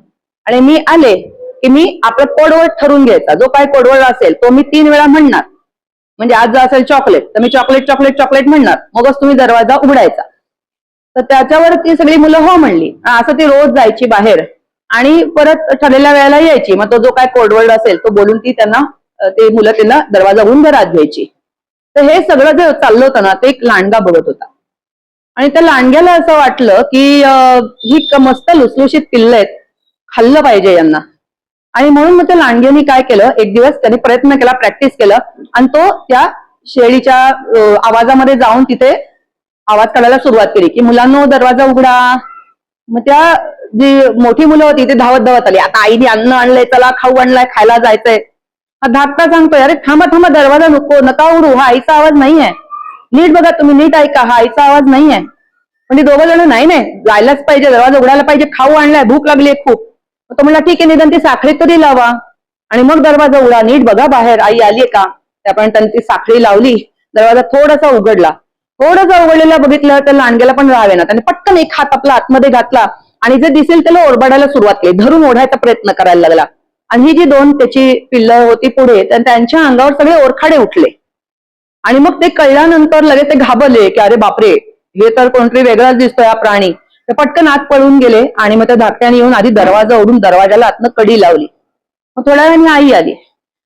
आणि मी आले की मी आपलं कोडवर्ड ठरवून घ्यायचा, जो काय कोडवर्ड असेल तो मी 3 वेळा म्हणणार. म्हणजे आज जर असेल चॉकलेट तर मी चॉकलेट चॉकलेट चॉकलेट म्हणणार, मगच तुम्ही दरवाजा उघडायचा. तर त्याच्यावर ती सगळी मुलं हो म्हणली. असं ती रोज जायची बाहेर आणि परत ठरलेल्या वेळेला यायची. मग तो जो काय कोडवर्ड असेल तो बोलून ती त्यांना, ते मुलं त्यांना दरवाजा उघडून घरात घ्यायची. तर हे सगळं जे चाललं होतं ना ते एक लांडगा बघत होता आणि त्या लांडग्याला असं वाटलं की ही मस्त लुसलुशीत पिल्लं आहेत, खाल्लं पाहिजे यांना. आणि म्हणून मग त्या लांडग्याने काय केलं, एक दिवस त्याने प्रयत्न केला, प्रॅक्टिस केलं, आणि तो त्या शेळीच्या आवाजामध्ये जाऊन तिथे आवाज काढायला सुरुवात केली की मुलांनो दरवाजा उघडा. मग त्या जी मोठी मुलं होती ते धावत धावत आली. आता आईने अन्न आणलंय, चला खाऊ आणलाय, खायला जायचंय. हा धाकटा सांगतोय अरे थांबा थांबा, दरवाजा नका उघडू, हा आईचा आवाज नाहीये, नीट बघा तुम्ही, नीट ऐका, हा आईचा आवाज नाहीये. म्हणजे दोघं जण नाही जायलाच पाहिजे, दरवाजा उघडायला पाहिजे, खाऊ आणलाय, भूक लागली खूप. तो म्हणला ठीक आहे, निदान ती साखळी तरी लावा आणि मग दरवाजा उघडा, नीट बघा बाहेर आई आलीये का. त्याप्रमाणे त्यांनी ती साखळी लावली, दरवाजा थोडासा उघडला. थोडासा उघडलेला बघितलं तर लांडग्याला पण राहावे ना, त्याने पटकन एक हात आपला आतमध्ये घातला आणि जे दिसेल त्याला ओरबाडायला सुरुवात केली, धरून ओढायचा प्रयत्न करायला लागला. आणि ही जी दोन त्याची पिल्लं होती पुढे, तर त्यांच्या अंगावर सगळे ओरखाडे उठले. आणि मग ते कळल्यानंतर लगेच ते घाबरले की अरे बापरे, हे तर कोणतरी वेगळाच दिसतोय हा प्राणी. ते पटकन आत पळून गेले आणि मग त्या धाकट्याने येऊन आधी दरवाजा उघडून दरवाजाला आतनं कडी लावली. मग थोड्या वेळाने आई आली.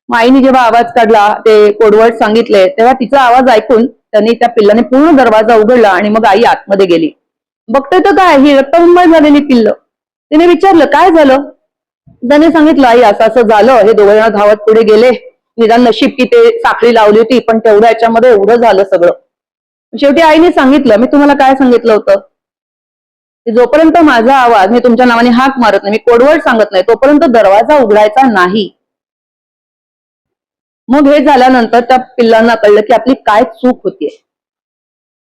मग आईने जेव्हा आवाज काढला, ते कोडवर्ड सांगितले, तेव्हा तिचा आवाज ऐकून त्यांनी त्या पिल्लाने पूर्ण दरवाजा उघडला आणि मग आई आतमध्ये गेली. बघतोय तर काय, ही रक्तबंबाळ झालेली पिल्लं. तिने विचारलं काय झालं. त्याने सांगितलं आई असं असं झालं, हे दोघे जण धावत पुढे गेले, निदान नशीब की ते साखळी लावली होती, पण तेवढ्या याच्यामध्ये एवढं झालं सगळं. शेवटी आईने सांगितलं, मी तुम्हाला काय सांगितलं होतं की जोपर्यंत माझा आवाज, मी तुमच्या नावाने हाक मारत नाही, मी कोडवर्ड सांगत नाही, तोपर्यंत दरवाजा उघडायचा नाही. मग हे झाल्यानंतर त्या पिल्लांना कळलं की आपली काय चूक होतीये.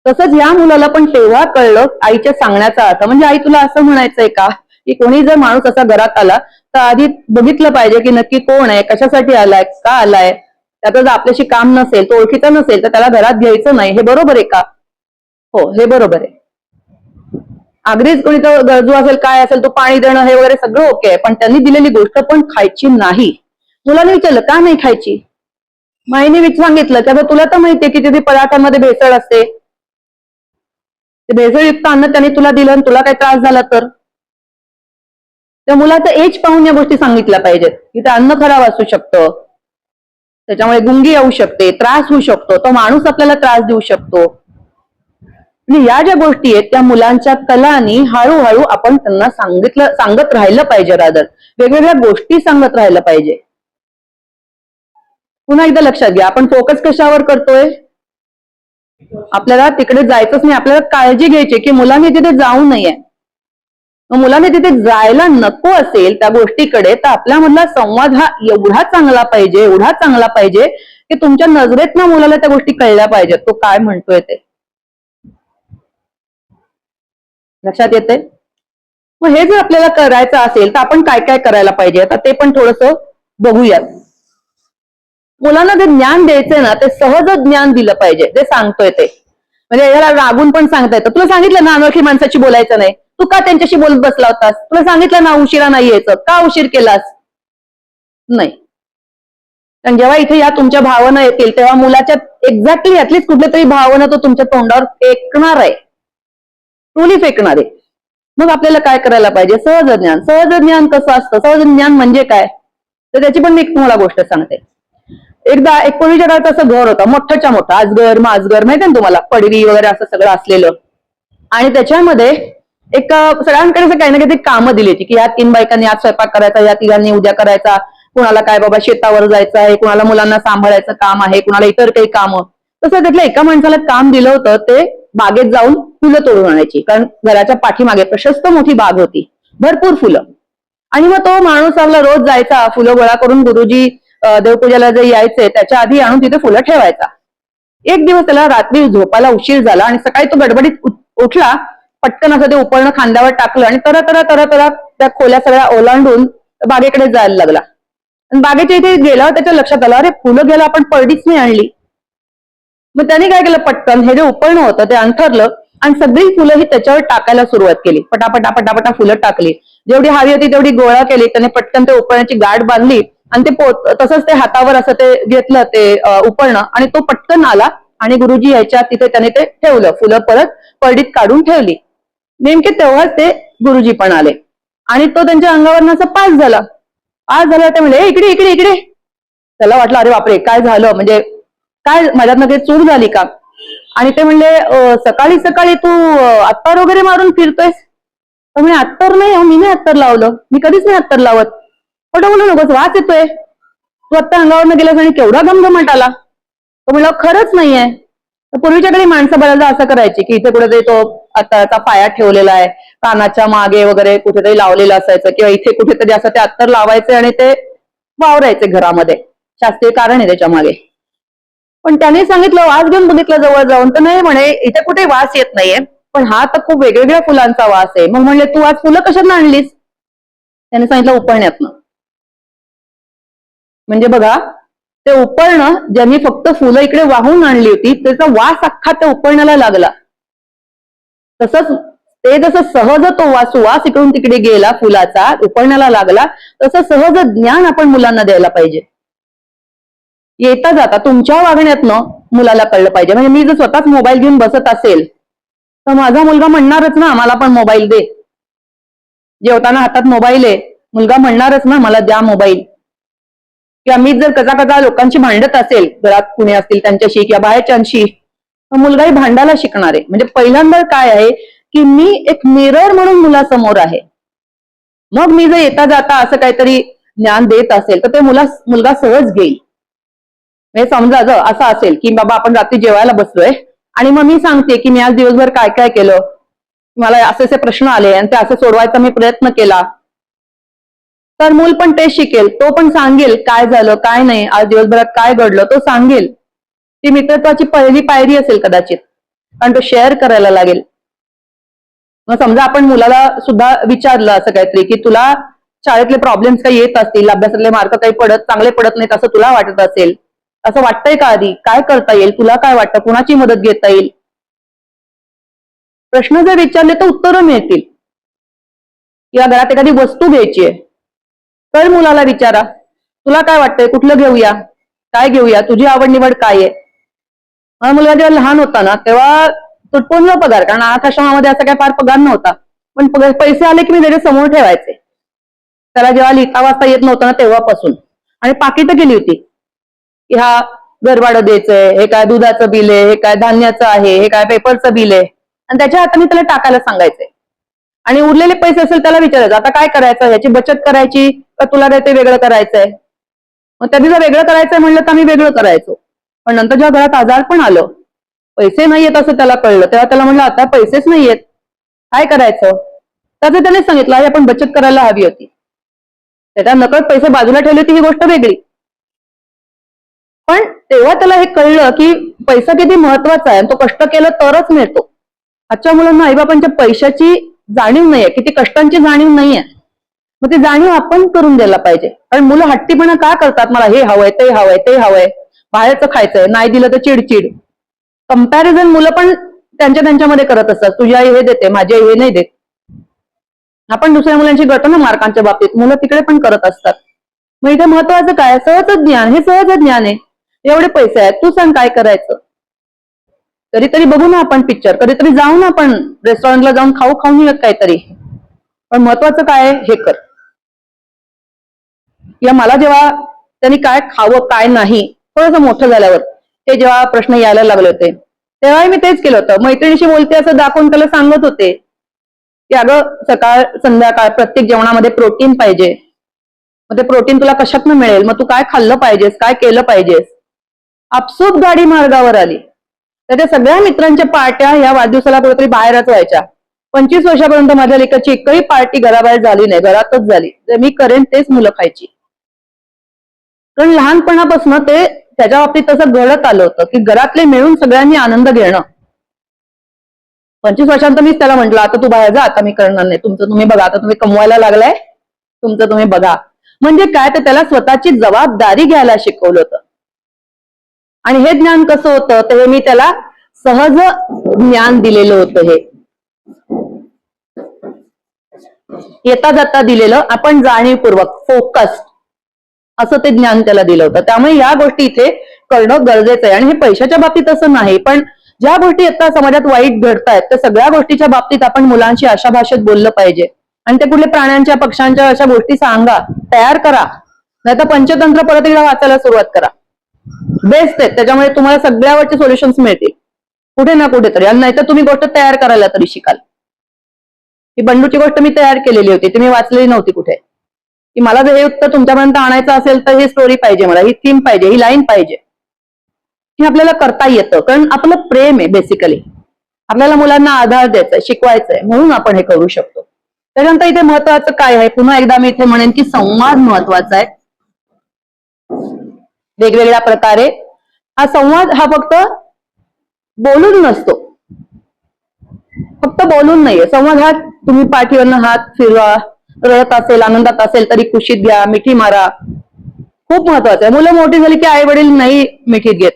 तसंच या मुलाला पण तेव्हा कळलं आईच्या सांगण्याचा अर्थ. म्हणजे आई तुला असं म्हणायचंय का की कोणी जर माणूस असा घरात आला तर आधी बघितलं पाहिजे की नक्की कोण आहे, कशासाठी आलाय, का आलाय. त्याचं जर आपल्याशी काम नसेल, तो ओळखीचा नसेल, तर त्याला घरात घ्यायचं नाही. हे बरोबर आहे का? हो, हे बरोबर आहे. अगदीच कोणी तर गरजू असेल, काय असेल, तो पाणी देणं हे वगैरे सगळं ओके आहे, पण त्यांनी दिलेली गोष्ट पण खायची नाही. मुलाने विचारलं का नाही खायची. माईने सांगितलं की आता तुला तर माहितीये की तिथे पदार्थांमध्ये भेसळ असते, ते भेसळयुक्त अन्न त्यांनी तुला दिलं आणि तुला काही त्रास झाला तर. त्या मुलाचं एज पाहून या गोष्टी सांगितल्या पाहिजेत की ते अन्न खराब असू शकतं, त्याच्यामुळे गुंगी येऊ शकते, त्रास होऊ शकतो, तो माणूस आपल्याला त्रास देऊ शकतो. आणि या ज्या गोष्टी आहेत त्या मुलांच्या कलानी हळूहळू आपण त्यांना सांगत राहिलं पाहिजे. रादर वेगवेगळ्या गोष्टी सांगत राहिलं पाहिजे. पुन्हा एकदा लक्षात घ्या, आपण फोकस कशावर करतोय. आपल्याला तिकडे जायचंच नाही, आपल्याला काळजी घ्यायची की मुलांनी तिथे जाऊ नये. मग मुलांनी तिथे जायला नको असेल त्या गोष्टीकडे, तर आपल्यामधला संवाद हा एवढा चांगला पाहिजे, एवढा चांगला पाहिजे की तुमच्या नजरेतनं मुलाला त्या गोष्टी कळल्या पाहिजेत, तो काय म्हणतोय ते. लक्षात येते. मग हे जर आपल्याला करायचं असेल तर आपण काय काय करायला पाहिजे, आता ते पण थोडंसं बघूयात. मुलांना जे ज्ञान द्यायचंय ना, ते सहज ज्ञान दिलं पाहिजे, जे सांगतोय ते. म्हणजे याला रागून पण सांगता येतं. तुला सांगितलं ना अनोळखी माणसाची बोलायचं नाही, तू का त्यांच्याशी बोलत बसला होतास. तुला सांगितलं ना उशिरा नाही यायचं, का उशीर केलास. नाही, कारण जेव्हा इथे या तुमच्या भावना येतील तेव्हा मुलाच्या एक्झॅक्टली ऍटलीस्ट कुठल्या तरी भावना तो तुमच्या तोंडावर फेकणार आहे, ट्रुली फेकणार आहे. मग आपल्याला काय करायला पाहिजे, सहज ज्ञान. सहज ज्ञान कसं असतं, सहज ज्ञान म्हणजे काय, तर त्याची पण मी तुम्हाला गोष्ट सांगते. एकदा एक पूर्वीच्या काळात असं घर होतं, मोठ्याच्या मोठं, आजगर माजगर माहिती ना तुम्हाला, पडवी वगैरे असं सगळं असलेलं. आणि त्याच्यामध्ये एक सगळ्यांकडे असं काही ना काही कामं दिली होती की या 3 बायकांनी आज स्वयंपाक करायचा, या 3 उद्या करायचा, कुणाला काय बाबा शेतावर जायचं आहे, कुणाला मुलांना सांभाळायचं काम आहे, कुणाला इतर काही कामं. तसं त्यातल्या एका माणसाला काम दिलं होतं, ते बागेत जाऊन फुलं तोडून आणायची. कारण घराच्या पाठीमागे प्रशस्त मोठी बाग होती, भरपूर फुलं. आणि मग तो माणूस आपला रोज जायचा, फुलं गोळा करून गुरुजी देवपूजाला जे यायचे त्याच्या आधी आणून तिथे फुलं ठेवायचा. एक दिवस त्याला रात्री झोपायला उशीर झाला आणि सकाळी तो गडबडीत उठला, पटकन असं ते उपळणं खांद्यावर टाकलं आणि तरा त्या खोल्या सगळ्या ओलांडून बागेकडे जायला लागला. आणि बागेच्या इथे गेल्यावर त्याच्या लक्षात आलं, अरे फुलं घ्यायला आपण परडीच नाही आणली. मग त्याने काय केलं, पटकन हे जे उपळणं होतं ते अंथरलं आणि सगळी फुलं ही त्याच्यावर टाकायला सुरुवात केली. पटापटा फुलं टाकली, जेवढी हवी होती तेवढी गोळा केली. त्याने पटकन ते उपळण्याची गाठ बांधली आणि ते तसंच ते हातावर असं ते घेतलं ते उपळणं आणि तो पटकन आला आणि गुरुजी यायच्या तिथे त्याने ते ठेवलं, फुलं परत परडीत काढून ठेवली. नेमके तेव्हाच ते गुरुजी पण आले आणि तो त्यांच्या अंगावर असं पास झाला. ते म्हणजे इकडे इकडे इकडे. त्याला वाटलं अरे बापरे काय झालं, म्हणजे काय माझ्यातनं काही चूक झाली का. आणि ते म्हणले सकाळी सकाळी तू अत्तर वगैरे मारून फिरतोयस. तर म्हणे अत्तर नाही, मी नाही अत्तर लावलं, मी कधीच नाही अत्तर लावत. खोटं बोलू नकोस, वास येतोय, तू आत्ता अंगावरनं गेलास आणि केवढा घमघमाट आला. तो म्हणलं खरंच नाहीये. तर पूर्वीच्या काळी माणसं बऱ्याचदा असं करायची की इथे कुठेतरी तो अत्तरचा पाया ठेवलेला आहे, कानाच्या मागे वगैरे कुठेतरी लावलेलं असायचं, किंवा इथे कुठेतरी असं ते अत्तर लावायचे आणि ते वावरायचे घरामध्ये. शास्त्रीय कारण आहे त्याच्या मागे. पण त्याने सांगितलं, वास घेऊन बघितलं जवळ जाऊन, तर नाही म्हणे इथे कुठे वास येत नाहीये, पण हा तर खूप वेगवेगळ्या फुलांचा वास आहे. मग म्हणले तू आज फुलं कशातनं आणलीस. त्याने सांगितलं उपळण्यातनं. म्हणजे बघा, ते उपळणं ज्यांनी फक्त फुलं इकडे वाहून आणली होती त्याचा वास अख्खा त्या उपळण्याला लागला. तसंच ते जसं सहज तो सुवास इकडून तिकडे गेला फुलाचा, उपळण्याला लागला, तसं सहज ज्ञान आपण मुलांना द्यायला पाहिजे. येता जाता तुमच्या वागण्यातनं मुलाला कळलं पाहिजे. म्हणजे मी जर स्वतःच मोबाईल घेऊन बसत असेल तर माझा मुलगा म्हणणारच ना मला पण मोबाईल दे. जेवताना हातात मोबाईल आहे, मुलगा म्हणणारच ना मला द्या मोबाईल. किंवा मी जर कचा लोकांशी भांडत असेल, घरात कुणी असतील त्यांच्याशी किंवा बाहेरच्यांशी, तर मुलगाही भांडायला शिकणार आहे. म्हणजे पहिल्यांदा काय आहे की मी एक मिरर म्हणून मुलासमोर आहे. मग मी जर येता जाता असं काहीतरी ज्ञान देत असेल तर ते मुलगा सहज घेईल. म्हणजे समजा जर असं असेल की बाबा आपण रात्री जेवायला बसलोय आणि मग मी सांगते की मी आज दिवसभर काय काय केलं, मला असे प्रश्न आले आणि ते असे सोडवायचा मी प्रयत्न केला, तर मूल पण ते शिकेल. तो पण सांगेल काय झालं काय नाही, आज दिवसभरात काय घडलं तो सांगेल. ती मित्रत्वाची पहिली पायरी असेल कदाचित, कारण तो शेअर करायला लागेल. मग समजा आपण मुलाला सुद्धा विचारलं असं काहीतरी की तुला शाळेतले प्रॉब्लेम्स काही येत असतील, अभ्यासातले मार्क काही चांगले पडत नाहीत असं तुला वाटत असेल, असं वाटतंय का आधी, काय करता येईल, तुला काय वाटतं, कुणाची मदत घेता येईल. प्रश्न जर विचारले तर उत्तरं मिळतील. किंवा घरात एखादी वस्तू घ्यायची आहे तर मुलाला विचारा तुला काय वाटतंय, कुठलं घेऊया, काय घेऊया, तुझी आवड निवड काय आहे. हा मुलगा जेव्हा लहान होता ना तेव्हा तुटपुंजा पगार, कारण अनाथ आश्रमामध्ये असा काय फार पगार नव्हता, पण पैसे आले की मी त्याच्या समोर ठेवायचे. त्याला जेव्हा लिहिता वाचता येत नव्हतं ना तेव्हापासून, आणि पाकिटं केली होती की हा घरभाडं द्यायचंय, हे काय दुधाचं बिल आहे, हे काय धान्याचं आहे, हे काय पेपरचं बिल आहे, आणि त्याच्या हाताने त्याला टाकायला सांगायचंय. आणि उरलेले पैसे असेल त्याला विचारायचं आता काय करायचं, याची बचत करायची का तुला ते वेगळं करायचंय. मग त्यांनी जर वेगळं करायचंय म्हणलं तर आम्ही वेगळं करायचो. पण नंतर जेव्हा घरात आजार पण आलं, पैसे नाहीयेत असं त्याला कळलं, तेव्हा त्याला म्हणलं आता पैसेच नाहीयेत काय करायचं. त्याचं त्याने सांगितलं आई आपण बचत करायला हवी होती. त्याच्या नकळत पैसे बाजूला ठेवले होते ही गोष्ट वेगळी, पण तेव्हा त्याला हे कळलं की पैसा किती महत्वाचा आहे आणि तो कष्ट केलं तरच मिळतो. आजच्या मुलांना आईबापांच्या पैशाची जाणीव नाहीये, किती कष्टांची जाणीव नाहीये. मग ती जाणीव आपण करून द्यायला पाहिजे. कारण मुलं हट्टीपणा का करतात, मला हे हवंय ते हवंय ते हवंय, बाहेरचं खायचंय, नाही दिलं तर चिडचिड. कंपॅरिझन मुलं पण त्यांच्यामध्ये करत असतात, तुझी आई हे देते माझी आई हे नाही देत. आपण दुसऱ्या मुलांची करतो ना मार्कांच्या बाबतीत, मुलं तिकडे पण करत असतात. मग इथे महत्वाचं काय, सहज ज्ञान, हे सहज ज्ञान आहे. एवढे पैसे आहेत तू सांग काय करायचं. कधीतरी बघू ना आपण पिक्चर, कधीतरी जाऊ ना आपण रेस्टॉरंटला जाऊन खाऊन येऊयात काहीतरी, पण महत्वाचं काय आहे हे कर. या मला जेव्हा त्यांनी काय खावं काय नाही थोडंसं मोठं झाल्यावर ते जेव्हा प्रश्न यायला लागले होते तेव्हा मी तेच केलं होतं. मैत्रिणीशी बोलते असं दाखवून त्याला सांगत होते की अगं सकाळ संध्याकाळ प्रत्येक जेवणामध्ये प्रोटीन पाहिजे. मग ते प्रोटीन तुला कशातनं मिळेल, मग तू काय खाल्लं पाहिजेस, काय केलं पाहिजेस. आपसूक गाडी मार्गावर आली. त्याच्या सगळ्या मित्रांच्या पार्ट्या या वाढदिवसाला कुठेतरी बाहेरच व्हायच्या. 25 वर्षापर्यंत माझ्या लेकाची एकही पार्टी घराबाहेर झाली नाही, घरातच झाली. जे मी करेन तेच मुलं खायची. कारण लहानपणापासून ते त्याच्या बाबतीत तसं घडत आलं होतं की घरातले मिळून सगळ्यांनी आनंद घेणं. 25 वर्षांत मीच त्याला म्हटलं आता तू बाहेर जा, आता मी करणार नाही, तुमचं तुम्ही बघा, आता तुम्ही कमवायला लागलाय तुमचं तुम्ही बघा. म्हणजे काय, तर त्याला स्वतःची जबाबदारी घ्यायला शिकवलं होतं. आणि हे ज्ञान कसं होतं तर हे मी त्याला सहज ज्ञान दिलेलं होतं. हे येता जाता दिलेलं, आपण जाणीवपूर्वक फोकस्ड असं ते ज्ञान त्याला दिलं होतं. त्यामुळे या गोष्टी इथे करणं गरजेचं आहे. आणि हे पैशाच्या बाबतीत असं नाही, पण ज्या गोष्टी आता समाजात वाईट घडतायत त्या सगळ्या गोष्टीच्या बाबतीत आपण मुलांशी अशा भाषेत बोललं पाहिजे. आणि ते कुठले प्राण्यांच्या पक्ष्यांच्या अशा गोष्टी सांगा, तयार करा, नाहीतर पंचतंत्र परत एकदा वाचायला सुरुवात करा. बेस्ट आहे, त्याच्यामुळे तुम्हाला सगळ्यावरचे सोल्युशन्स मिळतील कुठे ना कुठेतरी. आणि नाहीतर तुम्ही गोष्ट तयार करायला तरी शिकाल. ही बंडूची गोष्ट मी तयार केलेली होती, ती मी वाचलेली नव्हती कुठे. की मला जर हे उत्तर तुमच्यापर्यंत आणायचं असेल तर ही स्टोरी पाहिजे, मला ही थीम पाहिजे, ही लाईन पाहिजे. हे आपल्याला करता येतं कारण आपलं प्रेम आहे. बेसिकली आपल्याला मुलांना आधार द्यायचाय, शिकवायचंय, म्हणून आपण हे करू शकतो. त्याच्यानंतर इथे महत्वाचं काय आहे, पुन्हा एकदा मी इथे म्हणेन की संवाद महत्वाचा आहे. वेगवेगळ्या प्रकारे हा संवाद हा फक्त बोलून नसतो, फक्त बोलून नाहीये. संवाद हा तुम्ही पाठीवरनं हात फिरवा, रडत असेल आनंदात असेल तरी कुशीत घ्या, मिठी मारा, खूप महत्वाचं आहे. मुलं मोठी झाली की आई वडील नाही मिठीत घेत.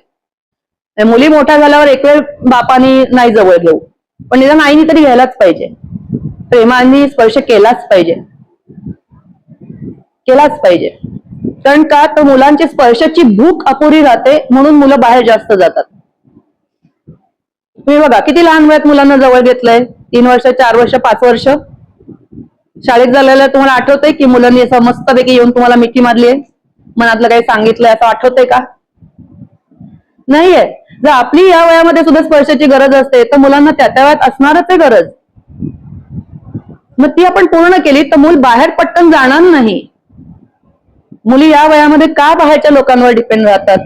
मुली मोठ्या झाल्यावर एक वेळ बापानी नाही जवळ घेऊ, पण निदान आईनी तरी घ्यायलाच पाहिजे. प्रेमाने स्पर्श केलाच पाहिजे, केलाच पाहिजे. कारण का, तर मुलांची स्पर्शाची भूक अपुरी राहते, म्हणून मुलं बाहेर जास्त जातात. तुम्ही बघा किती लहान वयात मुलांना जवळ घेतलंय, 3 वर्ष, 4 वर्ष, 5 वर्ष. शाळेत झालेलं तुम्हाला आठवतंय की मुलांनी असं मस्तपैकी येऊन तुम्हाला मिठी मारलीये, मनातलं काही सांगितलंय असं आठवतंय का? नाहीये. जर आपली या वयामध्ये सुद्धा स्पर्शाची गरज असते, तर मुलांना त्या वयात असणारच आहे गरज. मग ती आपण पूर्ण केली तर मूल बाहेर पटकन जाणार नाही. मुली या वयामध्ये का बाहेरच्या लोकांवर डिपेंड राहतात?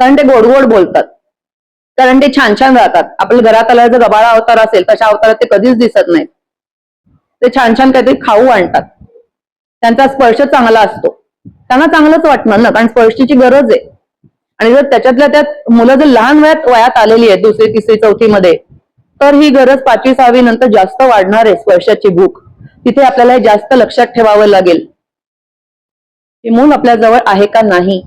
कारण ते गोड गोड बोलतात, कारण ते छान छान राहतात. आपल्या घरात आला जर गबाळा अवतार असेल, तशा अवतारात ते कधीच दिसत नाहीत. ते छान छान काहीतरी खाऊ आणतात, त्यांचा स्पर्श चांगला असतो, त्यांना चांगलंच वाटणार ना, कारण स्पर्शाची गरज आहे. आणि जर त्याच्यातल्या त्यात मुलं जर लहान वयात आलेली आहेत, 2री, 3री, 4थी मध्ये, तर ही गरज 5वी, 6वी नंतर जास्त वाढणार आहे. स्पर्शाची भूक तिथे आपल्याला हे जास्त लक्षात ठेवावं लागेल की मूल आपल्या जवळ आहे का नाही.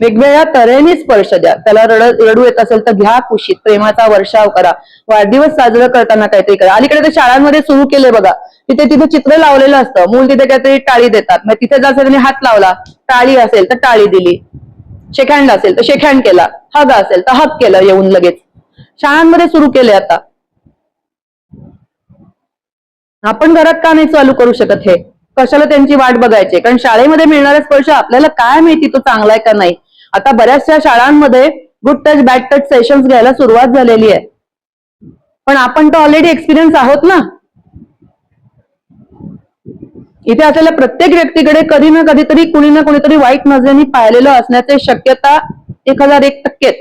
वेगवेगळ्या तऱ्हेने स्पर्श द्या. त्याला रडू येत असेल तर घ्या कुशीत, प्रेमाचा वर्षाव करा. वाढदिवस साजरा करताना काहीतरी करा. अलीकडे ते शाळांमध्ये सुरू केले बघा, तिथे चित्र लावलेलं असतं, मूल तिथे काहीतरी टाळी देतात. मग तिथे जर त्यांनी हात लावला, टाळी असेल तर टाळी दिली, शेक हँड असेल तर शेक हँड केला, हग असेल तर हग केलं येऊन लगेच. शाळांमध्ये सुरू केले आता. आपण घरात का नाही चालू करू शकत हे? कशाला त्यांची वाट बघायची? कारण शाळेमध्ये मिळणारा स्पर्श आपल्याला काय माहिती तो चांगला आहे का नाही. आता बऱ्याचशा शाळांमध्ये good touch bad touch sessions घ्यायला सुरुवात झालेली आहे, पण आपण तर ऑलरेडी एक्सपिरियन्स आहोत ना. इथे असलेल्या प्रत्येक व्यक्तीकडे कधी ना कधीतरी कुणी ना कुणीतरी वाईट नजरेने पाहिलेलं असण्याची शक्यता 1001%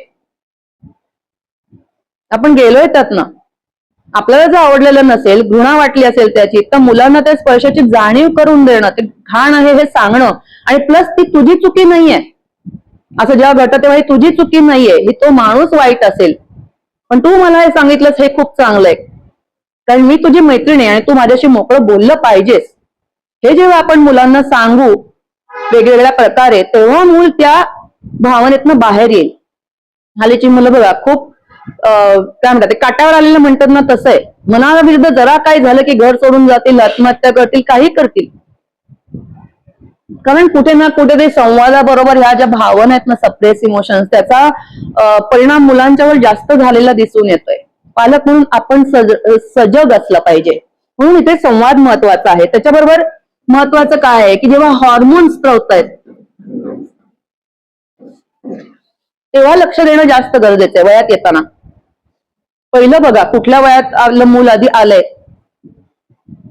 आपण गेलोय त्यात ना. आपल्याला जर आवडलेलं नसेल, घृणा वाटली असेल त्याची, तर मुलांना त्या स्पर्शाची जाणीव करून देणं, ते घाण आहे हे सांगणं, आणि प्लस ती तुझी चुकी नाहीये असं जेव्हा घडतं तेव्हा ही तुझी चुकी नाहीये, ही तो माणूस वाईट असेल, पण तू मला हे सांगितलंस हे खूप चांगलंय, कारण मी तुझी मैत्रीण आहे आणि तू माझ्याशी मोकळं बोललं पाहिजेस. हे जेव्हा आपण मुलांना सांगू वेगवेगळ्या प्रकारे, तेव्हा मूल त्या भावनेतनं बाहेर येईल. हल्लीची मुलं बघा खूप काय म्हणतात, ते काट्यावर आलेलं म्हणतात ना, तसं आहे. मनाविरुद्ध जरा काय झालं की घर सोडून जातील, आत्महत्या करतील, काही करतील. कारण कुठे ना कुठे ते संवादाबरोबर ह्या ज्या भावना आहेत ना, सप्रेस इमोशन्स, त्याचा परिणाम मुलांच्यावर जास्त झालेला दिसून येतोय. पालक म्हणून आपण सजग असलं पाहिजे. म्हणून इथे संवाद महत्वाचा आहे. त्याच्याबरोबर महत्वाचं काय आहे की जेव्हा हॉर्मोन्स स्त्रवत आहेत तेव्हा लक्ष देणं जास्त गरजेचं आहे वयात येताना. पहिलं बघा, कुठल्या वयात आपलं मूल आधी आलंय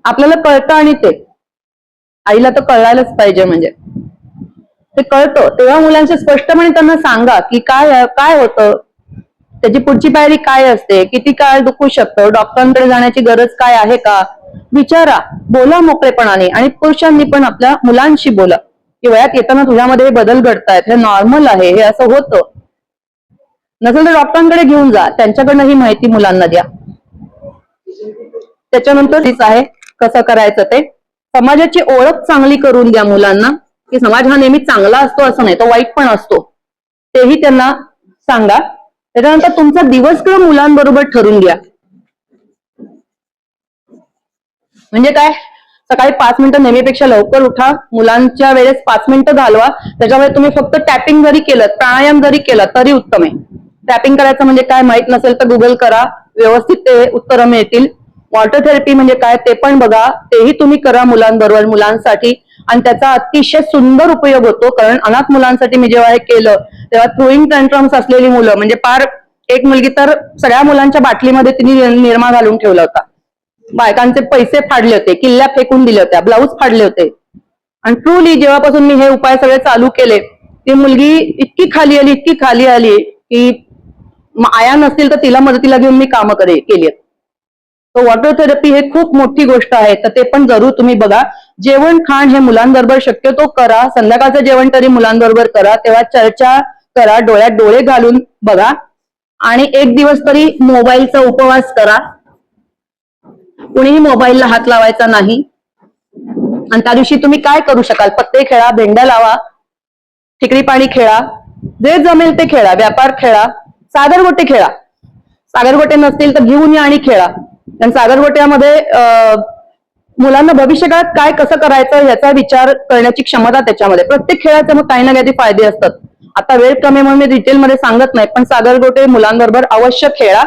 आपल्याला कळतं, आणि ते आईला तर कळायलाच पाहिजे, म्हणजे ते कळतं. तेव्हा मुलांचे स्पष्टपणे त्यांना सांगा की काय होतं, त्याची पुढची पायरी काय असते, किती काळ दुखू शकतं, डॉक्टरांकडे जाण्याची गरज काय आहे का, विचारा, बोला मोकळेपणाने. आणि पुरुषांनी पण आपल्या मुलांशी बोला की वयात येताना तुझ्यामध्ये बदल घडतायत, हे नॉर्मल आहे, हे असं होतं. नसेल तर डॉक्टरांकडे घेऊन जा, त्यांच्याकडनं ही माहिती मुलांना द्या. त्याच्यानंतर तीच आहे कसं करायचं ते. समाजाची ओळख चांगली करून द्या मुलांना, की समाज हा नेहमी चांगला असतो असं नाही, तो वाईट पण असतो, तेही त्यांना सांगा. त्याच्यानंतर तुमचा दिवसक्रम मुलांबरोबर ठरून घ्या. म्हणजे काय, सकाळी 5 मिनिटं नेहमीपेक्षा लवकर उठा, मुलांच्या वेळेस 5 मिनिटं घालवा. त्याच्यामुळे तुम्ही फक्त टॅपिंग जरी केलं, प्राणायाम जरी केला तरी उत्तम आहे. टॅपिंग करायचं म्हणजे काय माहित नसेल तर गुगल करा, व्यवस्थित ते उत्तरं मिळतील. वॉटर थेरपी म्हणजे काय ते पण बघा, तेही तुम्ही करा मुलांबरोबर, मुलांसाठी, आणि त्याचा अतिशय सुंदर उपयोग होतो. कारण अनाथ मुलांसाठी मी जेव्हा हे केलं तेव्हा थ्रोईंग टँट्रम्स असलेली मुलं, म्हणजे पार एक मुलगी तर सगळ्या मुलांच्या बाटलीमध्ये तिने निरमा घालून ठेवला होता, बायकांचे पैसे फाडले होते, किल्ल्या फेकून दिल्या होत्या, ब्लाऊज फाडले होते. आणि ट्रूली जेव्हापासून मी हे उपाय सगळे चालू केले, ती मुलगी इतकी खाली आली की आया नसतील तर तिला मदतीला घेऊन मी कामं केली. तो वॉटर थेरपी हे खूप मोठी गोष्ट आहे, तर ते पण जरूर तुम्ही बघा. जेवण खाण हे मुलांबरोबर शक्यतो करा, संध्याकाळचं जेवण तरी मुलांबरोबर करा, तेव्हा चर्चा करा, डोळ्यात डोळे घालून बघा, आणि एक दिवस तरी मोबाईलचा उपवास करा. कुणीही मोबाईलला हात लावायचा नाही. आणि त्या दिवशी तुम्ही काय करू शकाल, पत्ते खेळा, भेंड्या लावा, ठिकरी पाणी खेळा, जे जमेल ते खेळा, व्यापार खेळा, सागरगोटे खेळा, सागरगोटे नसतील तर घेऊन या आणि खेळा. कारण सागरगोट्यामध्ये मुलांना भविष्यकाळात काय कसं करायचं याचा विचार करण्याची क्षमता त्याच्यामध्ये, प्रत्येक खेळाचे मग काही ना काही फायदे असतात. आता वेळ कमी म्हणून मी डिटेलमध्ये सांगत नाही, पण सागरगोटे मुलांबरोबर अवश्य खेळा.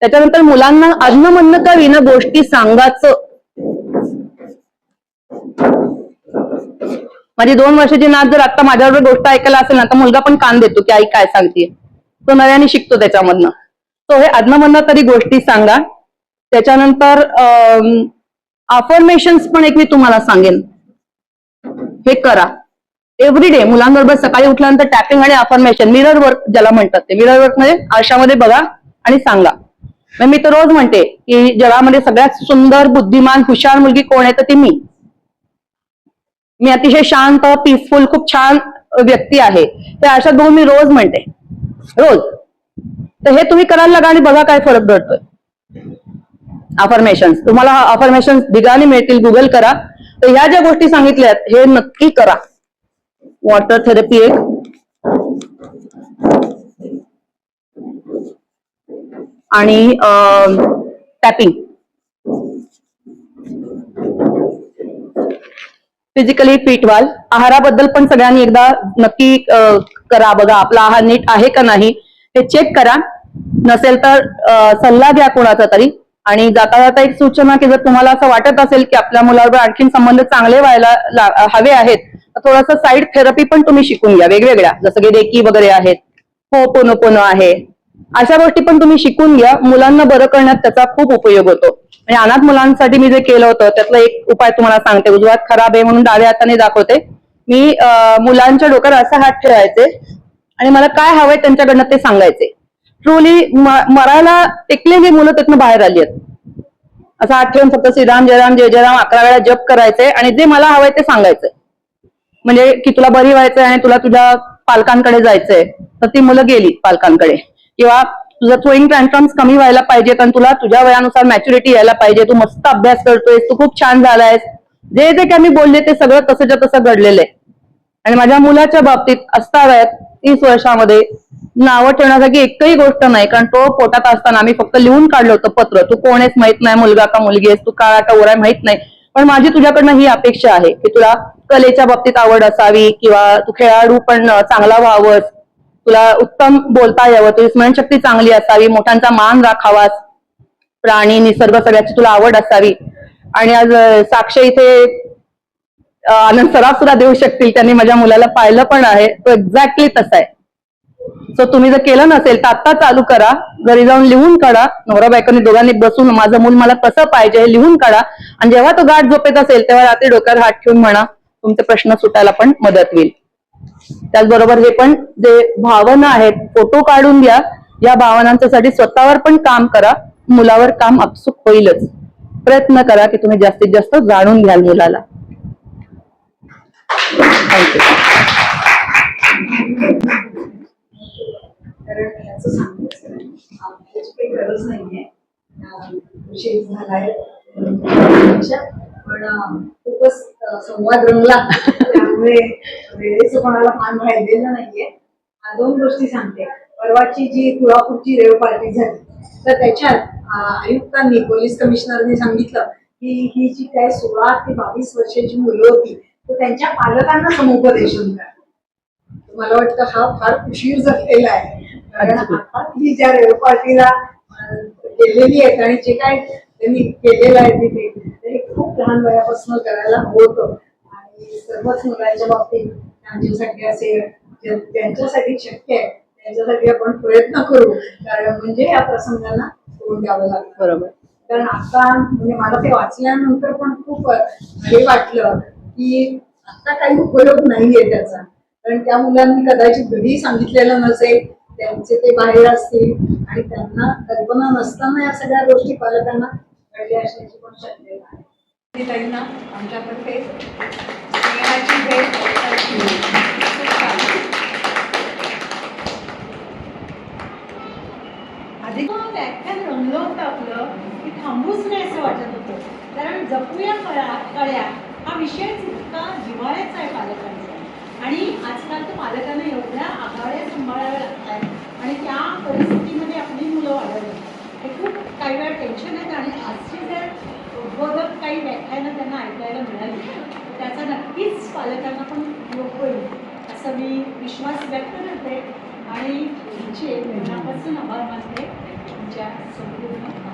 त्याच्यानंतर मुलांना अन्न म्हणणं का विना गोष्टी सांगायचं. माझी 2 वर्षाची नात जर आता माझ्याबरोबर गोष्ट ऐकायला असेल ना, तर मुलगा पण कान देतो की आई काय सांगते, तो नव्याने शिकतो त्याच्यामधनं. तो हे अन्न म्हणणं तरी गोष्टी सांगा. त्याच्यानंतर अफर्मेशन्स पण एक मी तुम्हाला सांगेन, हे करा एव्हरीडे. मुलांबरोबर सकाळी उठल्यानंतर टॅपिंग आणि अफर्मेशन, मिरर वर्क ज्याला म्हणतात, ते मिरर वर्क मध्ये आरशामध्ये बघा आणि सांगा. मग मी तर रोज म्हणते की जगामध्ये सगळ्यात सुंदर, बुद्धिमान, हुशार मुलगी कोण आहे, तर ती मी अतिशय शांत, पीसफुल, खूप छान व्यक्ती आहे, ते अशा बघून मी रोज म्हणते, रोज. तर हे तुम्ही करायला लागा आणि बघा काय फरक पडतोय. अफर्मेशन्स तुम्हाला अफर्मेशन्स ढिगाने मिळतील, गुगल करा. तर ह्या ज्या गोष्टी सांगितल्यात हे नक्की करा. वॉटर थेरपी एक, आणि टॅपिंग. फिजिकली फिट व्हाल. आहाराबद्दल पण सगळ्यांनी एकदा नक्की करा, बघा आपला आहार नीट आहे का नाही हे चेक करा. नसेल तर सल्ला घ्या कोणाचा तरी. आणि जाता जाता एक सूचना की जर तुम्हाला असं वाटत असेल की आपल्या मुलाबरोबर आणखीन संबंध चांगले व्हायला हवे आहेत, तर थोडंसं साईड थेरपी पण तुम्ही शिकून घ्या वेगवेगळ्या, जसं की रेकी वगैरे आहेत, होपोनोपोनो आहे, अशा गोष्टी पण तुम्ही शिकून घ्या. मुलांना बरं करण्यात त्याचा खूप उपयोग होतो. आणि अनाथ मुलांसाठी मी जे केलं होतं त्यातला एक उपाय तुम्हाला सांगते. उजवा हात खराब आहे म्हणून डाव्या हाताने दाखवते. मी मुलांच्या डोक्यावर असा हात ठेवायचे आणि मला काय हवंय त्यांच्याकडनं ते सांगायचे. ट्रुली मरायला टेकलेली मुलं त्यातनं बाहेर आली आहेत. असा हात ठेवून फक्त श्रीराम जयराम जय जयराम 11 वेळा जप करायचे आणि जे मला हवंय ते सांगायचंय. म्हणजे की तुला बरी व्हायचंय आणि तुला तुझ्या पालकांकडे जायचंय, तर ती मुलं गेली पालकांकडे. किंवा तुझं थ्रोईंग टँट्रम्स कमी व्हायला पाहिजेत आणि तुला तुझ्या वयानुसार मॅच्युरिटी यायला पाहिजे, तू मस्त अभ्यास करतोयस, तू खूप छान झालायस, जे जे काय मी बोलले ते सगळं तसंच्या तसं घडलेलं आहे. आणि माझ्या मुलाच्या बाबतीत असतावयात 30 वर्षामध्ये नावं ठेवण्यासाठी एकही गोष्ट नाही, कारण तो पोटात असताना आम्ही फक्त लिहून काढलं होतं पत्र, तू कोण आहेस माहित नाही, मुलगा का मुलगी आहेस, तू काळा का गोरा माहित नाही, पण माझी तुझ्याकडनं ही अपेक्षा आहे की तुला कलेच्या बाबतीत आवड असावी, किंवा तू खेळाडू पण चांगला व्हावंस, तुला उत्तम बोलता यावं, तुझी स्मरणशक्ती चांगली असावी, मोठ्यांचा मान राखावास, प्राणी निसर्ग सगळ्याची तुला आवड असावी. आणि आज साक्ष इथे आनंद सराफ सुद्धा देऊ शकतील, त्यांनी माझ्या मुलाला पाहिलं पण आहे, तो एक्झॅक्टली तसा आहे. सो तुम्ही जर केलं नसेल तर आता चालू करा, घरी जाऊन लिहून काढा, नवरा बायकोनी दोघांनी बसून माझं मूल मला कसं पाहिजे हे लिहून काढा. आणि जेव्हा तो गाठ झोपेत असेल तेव्हा रात्री डोक्यावर हात ठेवून म्हणा, तुमचे प्रश्न सुटायला पण मदत होईल. त्याचबरोबर हे पण जे भावना आहेत फोटो काढून घ्या. या भावनांच्यासाठी स्वतःवर पण काम करा, मुलावर काम आपसूक होईलच. प्रयत्न करा की तुम्ही जास्तीत जास्त जाणून घ्याल मुलाला. थँक्यू. कारण त्याचं सांगायचं त्याची काही गरज नाहीये, विषय झालाय पण खूपच संवाद रंगला, त्यामुळे वेळेचं कोणाला मान राहिलेलं नाहीये. 2 गोष्टी सांगते. परवाची जी तुळापूरची रेव पार्टी झाली, तर त्याच्यात आयुक्तांनी, पोलीस कमिशनरनी सांगितलं की ही जी काय 16 ते 22 वर्षाची मुलं होती, तर त्यांच्या पालकांना समुपदेशन करा. मला वाटतं हा फार उशीर झालेला आहे, कारण आता ही ज्या रेव पार्टीला केलेली आहेत आणि जे काय त्यांनी केलेलं आहे तिथे ते खूप लहान वयापासून करायला हवं होतं. आणि सर्वच मुलांच्या बाबतीत त्यांच्यासाठी असे त्यांच्यासाठी शक्य आहे त्यांच्यासाठी आपण प्रयत्न करू, कारण म्हणजे या प्रसंगांना तोंड द्यावं लागतं. बरोबर. कारण आता म्हणजे मला ते वाचल्यानंतर पण खूप हे वाटलं की आता काही उपयोग नाहीये त्याचा, कारण त्या मुलांनी कदाचित घरी सांगितलेलं नसेल, त्यांचे ते बाहेर असतील आणि त्यांना कल्पना नसताना या सगळ्या गोष्टी पालकांना घडल्या असण्याची पण शक्यता आहे. त्यांना आमच्याकडे स्नेहाची भेट आधी व्याख्यान रंगलं होतं आपलं की थांबूच नाही असं वाटत होतं, कारण जपूया कळ्या हा विषयच इतका जिव्हाळ्याचा आहे पालकांचा. आणि आजकाल तर पालकांना एवढ्या आघाड्या सांभाळाव्या लागतात आणि त्या परिस्थितीमध्ये आपली मुलं वाढवली हे खूप काही वेळा टेन्शन येतं आणि आजची जर उद्बोधक काही व्याख्यानं त्यांना ऐकायला मिळाली तर त्याचा नक्कीच पालकांना पण उपयोग होईल असं मी विश्वास व्यक्त करते आणि तुमचे मनापासून आभार मानते तुमच्या संपूर्ण